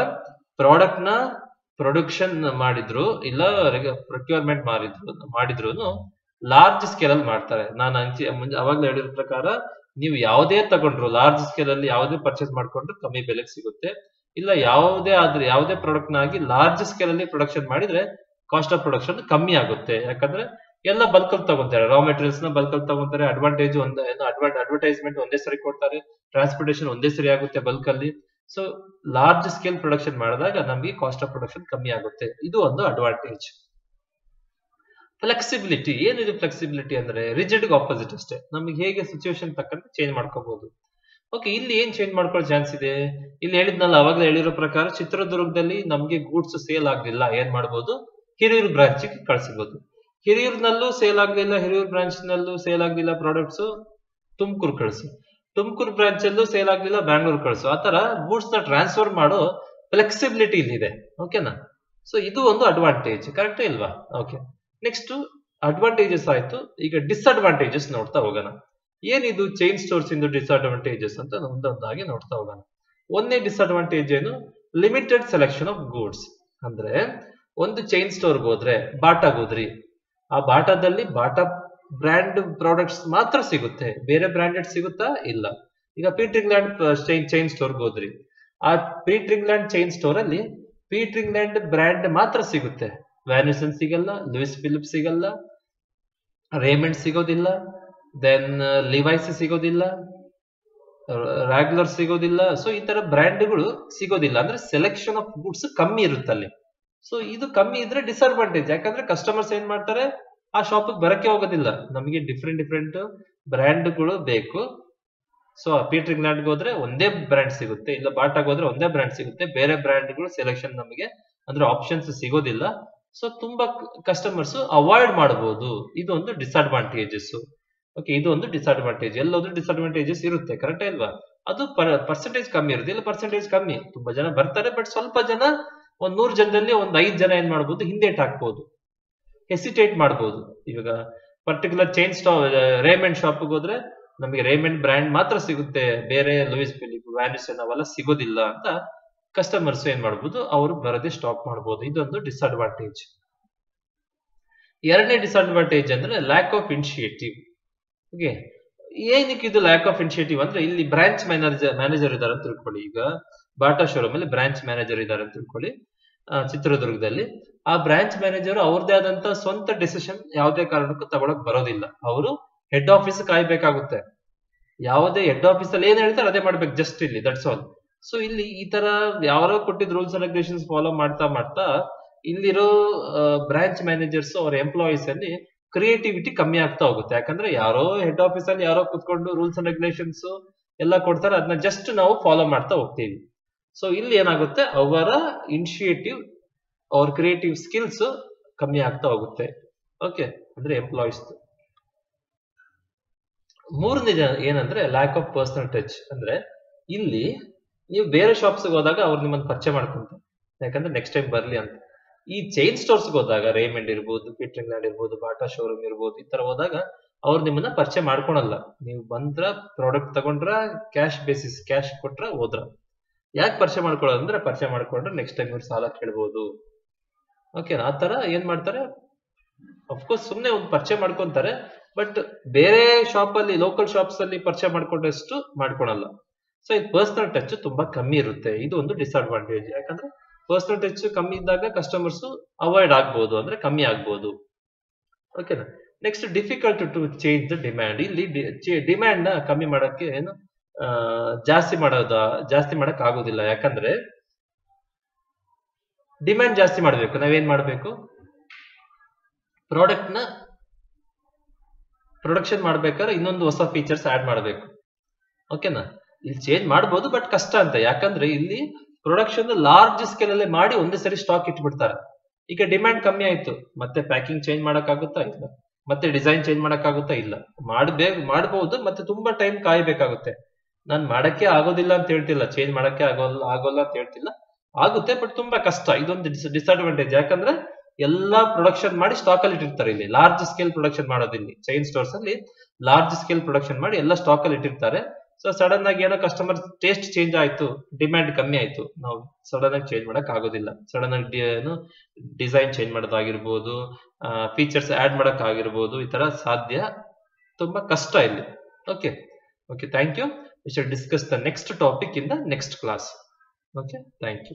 ಪ್ರಾಡಕ್ಟ್ ನ ಪ್ರೊಡಕ್ಷನ್ ಮಾಡಿದ್ರು ಇಲ್ಲ ಪ್ರೊಕ್ಯೂರ್ಮೆಂಟ್ ಮಾಡಿದ್ರು ಲಾರ್ಜ್ ಸ್ಕೇಲ್ ಅಲ್ಲಿ ಮಾಡ್ತಾರೆ. ನಾನು ಅವಾಗ್ಲೇ ಹೇಳಿರೋ ಪ್ರಕಾರ ನೀವು ಯಾವುದೇ ತಗೊಂಡ್ರು ಲಾರ್ಜ್ ಸ್ಕೇಲ್ ಅಲ್ಲಿ ಯಾವುದೇ ಪರ್ಚೇಸ್ ಮಾಡ್ಕೊಂಡ್ರು ಕಮ್ಮಿ ಬೆಲೆಗೆ ಸಿಗುತ್ತೆ. ಇಲ್ಲ ಯಾವುದೇ ಪ್ರಾಡಕ್ಟ್ ನಾಗಿ ಲಾರ್ಜ್ ಸ್ಕೇಲ್ ಅಲ್ಲಿ ಪ್ರೊಡಕ್ಷನ್ ಮಾಡಿದ್ರೆ ಕಾಸ್ಟ್ ಆಫ್ ಪ್ರೊಡಕ್ಷನ್ ಕಮ್ಮಿ ಆಗುತ್ತೆ. ಯಾಕಂದ್ರೆ ಎಲ್ಲ ಬಲ್ಕ್ ಅಲ್ಲಿ ತಗೊಂತಾರೆ, ರಾ ಮೆಟೀರಿಯಲ್ಸ್ ನ ಬಲ್ಕ್ ಅಲ್ಲಿ ತಗೊಂತಾರೆ. ಅಡ್ವಾಂಟೇಜ್ ಅಡ್ವರ್ಟೈಸ್ಮೆಂಟ್ ಒಂದೇ ಸರಿ ಕೊಡ್ತಾರೆ, ಟ್ರಾನ್ಸ್ಪೋರ್ಟೇಷನ್ ಒಂದೇ ಸರಿ ಆಗುತ್ತೆ ಬಲ್ಕ್ ಅಲ್ಲಿ. ಸೊ ಲಾರ್ಜ್ ಸ್ಕೇಲ್ ಪ್ರೊಡಕ್ಷನ್ ಮಾಡಿದಾಗ ನಮಗೆ ಕಾಸ್ಟ್ ಆಫ್ ಪ್ರೊಡಕ್ಷನ್ ಕಮ್ಮಿ ಆಗುತ್ತೆ. ಇದು ಒಂದು ಅಡ್ವಾಂಟೇಜ್. ಫ್ಲೆಕ್ಸಿಬಿಲಿಟಿ. ಏನಿದೆ ಫ್ಲೆಕ್ಸಿಬಿಲಿಟಿ ಅಂದ್ರೆ ರಿಜಿಡ್ ಆಪೋಸಿಟ್ ಅಷ್ಟೇ, ನಮಗೆ ಹೇಗೆ ಸಿಚುವೇಶನ್ ತಕ್ಕಂತೆ ಚೇಂಜ್ ಮಾಡ್ಕೋಬಹುದು. ಓಕೆ, ಇಲ್ಲಿ ಏನ್ ಚೇಂಜ್ ಮಾಡ್ಕೊಳ್ಳೋ ಚಾನ್ಸ್ ಇದೆ? ಇಲ್ಲಿ ಹೇಳಿದ್ನಲ್ಲ, ಅವಾಗಲೇ ಹೇಳಿರೋ ಪ್ರಕಾರ ಚಿತ್ರದುರ್ಗದಲ್ಲಿ ನಮ್ಗೆ ಗೂಡ್ಸ್ ಸೇಲ್ ಆಗ್ಲಿಲ್ಲ, ಏನ್ ಮಾಡ್ಬೋದು? ಹಿರಿಯೂರು ಬ್ರಾಂಚ್ ಕಳಿಸಬಹುದು. ಹಿರಿಯೂರಿನಲ್ಲೂ ಸೇಲ್ ಆಗ್ಲಿಲ್ಲ, ಹಿರಿಯೂರು ಬ್ರಾಂಚ್ ನಲ್ಲೂ ಸೇಲ್ ಆಗ್ಲಿಲ್ಲ ಪ್ರಾಡಕ್ಟ್ಸ್, ತುಮಕೂರು ಕಳಿಸು. ತುಮಕೂರು ಬ್ರಾಂಚ್ ಅಲ್ಲೂ ಸೇಲ್ ಆಗ್ಲಿಲ್ಲ, ಬ್ಯಾಂಗ್ಳೂರ್ ಕಳಿಸು. ಆತರ ಗೂಡ್ಸ್ ನ ಟ್ರಾನ್ಸ್ಫರ್ ಮಾಡೋ ಫ್ಲೆಕ್ಸಿಬಿಲಿಟಿ ಇಲ್ಲಿದೆ. ಓಕೆನಾ? ಸೊ ಇದು ಒಂದು ಅಡ್ವಾಂಟೇಜ್. ಕರೆಕ್ಟ್ ಇಲ್ವಾ? ಓಕೆ. ನೆಕ್ಸ್ಟ್ ಅಡ್ವಾಂಟೇಜಸ್ ಆಯ್ತು. ಈಗ ಡಿಸ್ಅಡ್ವಾಂಟೇಜಸ್ ನೋಡ್ತಾ ಹೋಗೋಣ. ಏನಿದು ಚೈನ್ ಸ್ಟೋರ್ಸ್ ಇಂದು ಡಿಸ್ಅಡ್ವಾಂಟೇಜಸ್ ಅಂತ ಒಂದೊಂದಾಗಿ ನೋಡ್ತಾ ಹೋಗೋಣ. ಒಂದೇ ಡಿಸ್ಅಡ್ವಾಂಟೇಜ್ ಏನು? Limited selection of goods. ಅಂದ್ರೆ ಒಂದು ಚೈನ್ ಸ್ಟೋರ್ಗೆ ಹೋದ್ರೆ, ಬಾಟಾಗ್ ಹೋದ್ರಿ, ಆ ಬಾಟಾದಲ್ಲಿ ಬಾಟಾ ಬ್ರ್ಯಾಂಡ್ ಪ್ರಾಡಕ್ಟ್ಸ್ ಮಾತ್ರ ಸಿಗುತ್ತೆ, ಬೇರೆ ಬ್ರಾಂಡೆಡ್ ಸಿಗುತ್ತಾ? ಇಲ್ಲ. ಈಗ ಪೀಟರ್ ಇಂಗ್ಲೆಂಡ್ ಚೈನ್ ಸ್ಟೋರ್ಗೆ ಹೋದ್ರಿ, ಆ ಪೀಟರ್ ಇಂಗ್ಲೆಂಡ್ ಚೈನ್ ಸ್ಟೋರ್ ಅಲ್ಲಿ ಪೀಟರ್ ಇಂಗ್ಲೆಂಡ್ ಬ್ರ್ಯಾಂಡ್ ಮಾತ್ರ ಸಿಗುತ್ತೆ, ವ್ಯಾನಿಸನ್ ಸಿಗಲ್ಲ, ಲೂಯಿಸ್ ಫಿಲಿಪ್ ಸಿಗಲ್ಲ, ರೇಮಂಡ್ ಸಿಗೋದಿಲ್ಲ, ದೆನ್ ಲಿವೈಸ್ ಸಿಗೋದಿಲ್ಲ, ರೆಗ್ಯುಲರ್ ಸಿಗೋದಿಲ್ಲ. ಸೊ ಈ ತರ ಬ್ರ್ಯಾಂಡ್ಗಳು ಸಿಗೋದಿಲ್ಲ, ಅಂದ್ರೆ ಸೆಲೆಕ್ಷನ್ ಆಫ್ ಗೂಡ್ಸ್ ಕಮ್ಮಿ ಇರುತ್ತೆ ಅಲ್ಲಿ. ಸೊ ಇದು ಕಮ್ಮಿ ಇದ್ರೆ ಡಿಸ್ಅಡ್ವಾಂಟೇಜ್, ಯಾಕಂದ್ರೆ ಕಸ್ಟಮರ್ಸ್ ಏನ್ ಮಾಡ್ತಾರೆ, ಆ ಶಾಪ್ ಬರಕ್ಕೆ ಹೋಗೋದಿಲ್ಲ. ನಮಗೆ ಡಿಫ್ರೆಂಟ್ ಬ್ರ್ಯಾಂಡ್ಗಳು ಬೇಕು. ಸೊ ಪೀಟರ್ ಇಂಗ್ಲೆಂಡ್ಗೆ ಹೋದ್ರೆ ಒಂದೇ ಬ್ರ್ಯಾಂಡ್ ಸಿಗುತ್ತೆ, ಇಲ್ಲ ಬಾಟಾಗೆ ಹೋದ್ರೆ ಒಂದೇ ಬ್ರ್ಯಾಂಡ್ ಸಿಗುತ್ತೆ, ಬೇರೆ ಬ್ರ್ಯಾಂಡ್ಗಳು ಸೆಲೆಕ್ಷನ್ ನಮಗೆ ಅಂದ್ರೆ ಆಪ್ಷನ್ಸ್ ಸಿಗೋದಿಲ್ಲ. ಸೊ ತುಂಬಾ ಕಸ್ಟಮರ್ಸ್ ಅವಾಯ್ಡ್ ಮಾಡಬಹುದು. ಇದೊಂದು ಡಿಸ್ಅಡ್ವಾಂಟೇಜಸ್. ಓಕೆ, ಇದು ಒಂದು ಡಿಸ್ಅಡ್ವಾಂಟೇಜ್. ಎಲ್ಲೋದ್ರೂ ಡಿಸ್ಅಡ್ವಾಂಟೇಜಸ್ ಇರುತ್ತೆ, ಕರೆಕ್ಟ್ ಅಲ್ವಾ? ಅದು ಪರ್ಸೆಂಟೇಜ್ ಕಮ್ಮಿ ಇರುತ್ತೆ. ಇಲ್ಲ ಪರ್ಸೆಂಟೇಜ್ ಕಮ್ಮಿ, ತುಂಬಾ ಜನ ಬರ್ತಾರೆ, ಬಟ್ ಸ್ವಲ್ಪ ಜನ, ಒಂದ್ 100 ಜನದಲ್ಲಿ ಒಂದ್ 5 ಜನ ಏನ್ ಮಾಡ್ಬೋದು, ಹಿಂದೇಟ್ ಹಾಕ್ಬೋದು, ಹೆಸಿಟೇಟ್ ಮಾಡ್ಬೋದು. ಇವಾಗ ಪರ್ಟಿಕ್ಯುಲರ್ ಚೈನ್ ರೇಮಂಡ್ ಶಾಪ್ಗೆ ಹೋದ್ರೆ ನಮಗೆ ರೇಮಂಡ್ ಬ್ರ್ಯಾಂಡ್ ಮಾತ್ರ ಸಿಗುತ್ತೆ, ಬೇರೆ ಲೂಯಿಸ್ ಫಿಲಿಪ್, ವ್ಯಾನಿಸನ್ ಅವೆಲ್ಲ ಸಿಗೋದಿಲ್ಲ ಅಂತ ಕಸ್ಟಮರ್ಸ್ ಏನ್ ಮಾಡ್ಬೋದು, ಅವರು ಬರದೆ ಸ್ಟಾಪ್ ಮಾಡ್ಬೋದು. ಇದೊಂದು ಡಿಸ್ಅಡ್ವಾಂಟೇಜ್. ಎರಡನೇ ಡಿಸ್ಅಡ್ವಾಂಟೇಜ್ ಅಂದ್ರೆ ಲ್ಯಾಕ್ ಆಫ್ ಇನಿಷಿಯೇಟಿವ್. ಓಕೆ, ಏನಕ್ಕೆ ಇದು ಲ್ಯಾಕ್ ಆಫ್ ಇನಿಷಿಯೇಟಿವ್ ಅಂದ್ರೆ, ಇಲ್ಲಿ ಬ್ರಾಂಚ್ ಮ್ಯಾನೇಜರ್ ಇದಾರೆ ಅಂತ ತಿಳ್ಕೊಳ್ಳಿ. ಈಗ ಬಾಟಾ ಶೋರೂಮ್ ಅಲ್ಲಿ ಬ್ರಾಂಚ್ ಮ್ಯಾನೇಜರ್ ಇದಾರೆ ಅಂತ ತಿಳ್ಕೊಳ್ಳಿ, ಚಿತ್ರದುರ್ಗದಲ್ಲಿ. ಆ ಬ್ರಾಂಚ್ ಮ್ಯಾನೇಜರ್ ಅವ್ರದೇ ಆದಂತ ಸ್ವಂತ ಡಿಸಿಷನ್ ಯಾವುದೇ ಕಾರಣಕ್ಕೂ ತಗೊಳಕ್ ಬರೋದಿಲ್ಲ. ಅವರು ಹೆಡ್ ಆಫೀಸ್ ಕಾಯ್ಬೇಕಾಗುತ್ತೆ. ಯಾವುದೇ ಹೆಡ್ ಆಫೀಸ್ ಅಲ್ಲಿ ಏನ್ ಹೇಳ್ತಾರೆ ಅದೇ ಮಾಡ್ಬೇಕು, ಜಸ್ಟ್ ಇಲ್ಲಿ, ದಟ್ಸ್ ಆಲ್. ಸೊ ಇಲ್ಲಿ ಈ ತರ ಯಾರೋ ಕೊಟ್ಟಿದ್ ರೂಲ್ಸ್ ಅಂಡ್ ರೆಗ್ಯುಲೇಷನ್ಸ್ ಫಾಲೋ ಮಾಡ್ತಾ ಇಲ್ಲಿರೋ ಬ್ರಾಂಚ್ ಮ್ಯಾನೇಜರ್ಸ್ ಅವ್ರ ಎಂಪ್ಲಾಯೀಸ್ ಅಲ್ಲಿ ಕ್ರಿಯೇಟಿವಿಟಿ ಕಮ್ಮಿ ಆಗ್ತಾ ಹೋಗುತ್ತೆ. ಯಾಕಂದ್ರೆ ಯಾರೋ ಹೆಡ್ ಆಫೀಸ್ ಅಲ್ಲಿ ಯಾರೋ ಕುತ್ಕೊಂಡು ರೂಲ್ಸ್ ಅಂಡ್ ರೆಗ್ಯುಲೇಷನ್ಸ್ ಎಲ್ಲ ಕೊಡ್ತಾರೆ, ಅದನ್ನ ಜಸ್ಟ್ ನಾವು ಫಾಲೋ ಮಾಡ್ತಾ ಹೋಗ್ತೀವಿ. ಸೊ ಇಲ್ಲಿ ಏನಾಗುತ್ತೆ, ಅವರ ಇನಿಷಿಯೇಟಿವ್, ಅವ್ರ ಕ್ರಿಯೇಟಿವ್ ಸ್ಕಿಲ್ಸ್ ಕಮ್ಮಿ ಆಗ್ತಾ ಹೋಗುತ್ತೆ. ಓಕೆ, ಅಂದ್ರೆ ಎಂಪ್ಲಾಯೀಸ್. ಮೂರನೇ ಏನಂದ್ರೆ ಲ್ಯಾಕ್ ಆಫ್ ಪರ್ಸನಲ್ ಟಚ್. ಅಂದ್ರೆ ಇಲ್ಲಿ ನೀವು ಬೇರೆ ಶಾಪ್ಸ್ ಹೋದಾಗ ಅವ್ರು ನಿಮ್ಮನ್ನ ಪರಿಚಯ ಮಾಡ್ಕೊಂತಾರೆ, ಯಾಕಂದ್ರೆ ನೆಕ್ಸ್ಟ್ ಟೈಮ್ ಬರ್ಲಿ ಅಂತ. ಈ ಚೈನ್ ಸ್ಟೋರ್ಸ್ ಹೋದಾಗ, ರೇಮಂಡ್ ಇರ್ಬೋದು, ಪೀಟರ್ ಇಂಗ್ಲೆಂಡ್ ಇರ್ಬೋದು, ಬಾಟಾ ಶೋರೂಮ್ ಇರ್ಬೋದು, ಈ ತರ ಹೋದಾಗ ಅವ್ರು ನಿಮ್ಮನ್ನ ಪರಿಚಯ ಮಾಡ್ಕೊಳಲ್ಲ. ನೀವು ಬಂದ್ರ, ಪ್ರಾಡಕ್ಟ್ ತಗೊಂಡ್ರ, ಕ್ಯಾಶ್ ಬೇಸಿಸ್, ಕ್ಯಾಶ್ ಕೊಟ್ರ, ಹೋದ್ರ. ಯಾಕೆ ಪರಿಚಯ ಮಾಡ್ಕೊಳ್ಳೋದು ಅಂದ್ರೆ, ಪರಿಚಯ ಮಾಡ್ಕೊಂಡ್ರೆ ನೆಕ್ಸ್ಟ್ ಟೈಮ್ ಇವ್ರು ಸಾಲ ಕೇಳ್ಬೋದು. ಓಕೆ, ಆ ತರ ಏನ್ ಮಾಡ್ತಾರೆ, ಅಫ್ಕೋರ್ಸ್ ಸುಮ್ನೆ ಒಂದು ಪರಿಚಯ ಮಾಡ್ಕೊಂತಾರೆ, ಬಟ್ ಬೇರೆ ಶಾಪ್ ಅಲ್ಲಿ, ಲೋಕಲ್ ಶಾಪ್ಸ್ ಅಲ್ಲಿ ಪರಿಚಯ ಮಾಡ್ಕೊಂಡಷ್ಟು ಮಾಡ್ಕೊಳಲ್ಲ. ಸೊ ಈ ಪರ್ಸನಲ್ ಟಚ್ ತುಂಬಾ ಕಮ್ಮಿ ಇರುತ್ತೆ. ಇದು ಒಂದು ಡಿಸ್ಅಡ್ವಾಂಟೇಜ್. ಯಾಕಂದ್ರೆ ಪರ್ಸನಲ್ ಟಚ್ ಕಮ್ಮಿ ಇದ್ದಾಗ ಕಸ್ಟಮರ್ಸ್ ಅವಾಯ್ಡ್ ಆಗ್ಬಹುದು, ಅಂದ್ರೆ ಕಮ್ಮಿ ಆಗ್ಬಹುದು. ಓಕೆನಾ? Next, difficult to change the demand. ಇಲ್ಲಿ ಡಿಮ್ಯಾಂಡ್ ನ ಕಮ್ಮಿ ಮಾಡಕ್ಕೆ ಏನು ಜಾಸ್ತಿ ಮಾಡಕ್ ಆಗೋದಿಲ್ಲ. ಯಾಕಂದ್ರೆ ಡಿಮ್ಯಾಂಡ್ ಜಾಸ್ತಿ ಮಾಡ್ಬೇಕು, ನಾವೇನ್ ಮಾಡ್ಬೇಕು, ಪ್ರಾಡಕ್ಟ್ ನ ಪ್ರೊಡಕ್ಷನ್ ಮಾಡ್ಬೇಕಾದ್ರೆ ಇನ್ನೊಂದು ಹೊಸ ಫೀಚರ್ಸ್ ಆಡ್ ಮಾಡ್ಬೇಕು. ಓಕೆನಾ? ಇಲ್ಲಿ ಚೇಂಜ್ ಮಾಡಬಹುದು, ಬಟ್ ಕಷ್ಟ ಅಂತ. ಯಾಕಂದ್ರೆ ಇಲ್ಲಿ ಪ್ರೊಡಕ್ಷನ್ ಲಾರ್ಜ್ ಸ್ಕೇಲ್ ಅಲ್ಲೇ ಮಾಡಿ ಒಂದೇ ಸರಿ ಸ್ಟಾಕ್ ಇಟ್ಬಿಡ್ತಾರೆ. ಈಗ ಡಿಮ್ಯಾಂಡ್ ಕಮ್ಮಿ ಆಯ್ತು, ಮತ್ತೆ ಪ್ಯಾಕಿಂಗ್ ಚೇಂಜ್ ಮಾಡಕ್ ಆಗುತ್ತಾ? ಇಲ್ಲ. ಮತ್ತೆ ಡಿಸೈನ್ ಚೇಂಜ್ ಮಾಡಕ್ ಆಗುತ್ತಾ? ಇಲ್ಲ. ಮಾಡಬಹುದು, ಮತ್ತೆ ತುಂಬಾ ಟೈಮ್ ಕಾಯ್ಬೇಕಾಗುತ್ತೆ. ನಾನ್ ಮಾಡಕ್ಕೆ ಆಗೋದಿಲ್ಲ ಅಂತ ಹೇಳ್ತಿಲ್ಲ, ಚೇಂಜ್ ಮಾಡಕ್ಕೆ ಆಗೋಲ್ಲ ಅಂತ ಹೇಳ್ತಿಲ್ಲ, ಆಗುತ್ತೆ, ಬಟ್ ತುಂಬಾ ಕಷ್ಟ. ಇದೊಂದು ಡಿಸ್ಅಡ್ವಾಂಟೇಜ್. ಯಾಕಂದ್ರೆ ಎಲ್ಲಾ ಪ್ರೊಡಕ್ಷನ್ ಮಾಡಿ ಸ್ಟಾಕ್ ಅಲ್ಲಿ ಇಟ್ಟಿರ್ತಾರೆ. ಇಲ್ಲಿ ಲಾರ್ಜ್ ಸ್ಕೇಲ್ ಪ್ರೊಡಕ್ಷನ್ ಮಾಡೋದಿಲ್ಲ. ಚೈನ್ ಸ್ಟೋರ್ಸ್ ಅಲ್ಲಿ ಲಾರ್ಜ್ ಸ್ಕೇಲ್ ಪ್ರೊಡಕ್ಷನ್ ಮಾಡಿ ಎಲ್ಲ ಸ್ಟಾಕ್ ಅಲ್ಲಿ ಇಟ್ಟಿರ್ತಾರೆ. ಸೊ ಸಡನ್ ಆಗಿ ಏನೋ ಕಸ್ಟಮರ್ ಟೇಸ್ಟ್ ಚೇಂಜ್ ಆಯ್ತು, ಡಿಮ್ಯಾಂಡ್ ಕಮ್ಮಿ ಆಯ್ತು, ನಾವು ಸಡನ್ ಆಗಿ ಚೇಂಜ್ ಮಾಡಕ್ ಆಗೋದಿಲ್ಲ. ಸಡನ್ ಆಗಿ ಡಿಸೈನ್ ಚೇಂಜ್ ಮಾಡೋದಾಗಿರ್ಬೋದು, ಫೀಚರ್ಸ್ ಆಡ್ ಮಾಡಕ್ ಆಗಿರ್ಬೋದು, ಈ ತರ ಸಾಧ್ಯ, ತುಂಬಾ ಕಷ್ಟ ಇಲ್ಲಿ. Okay, thank you. We shall discuss the next topic in the next class. Okay, thank you.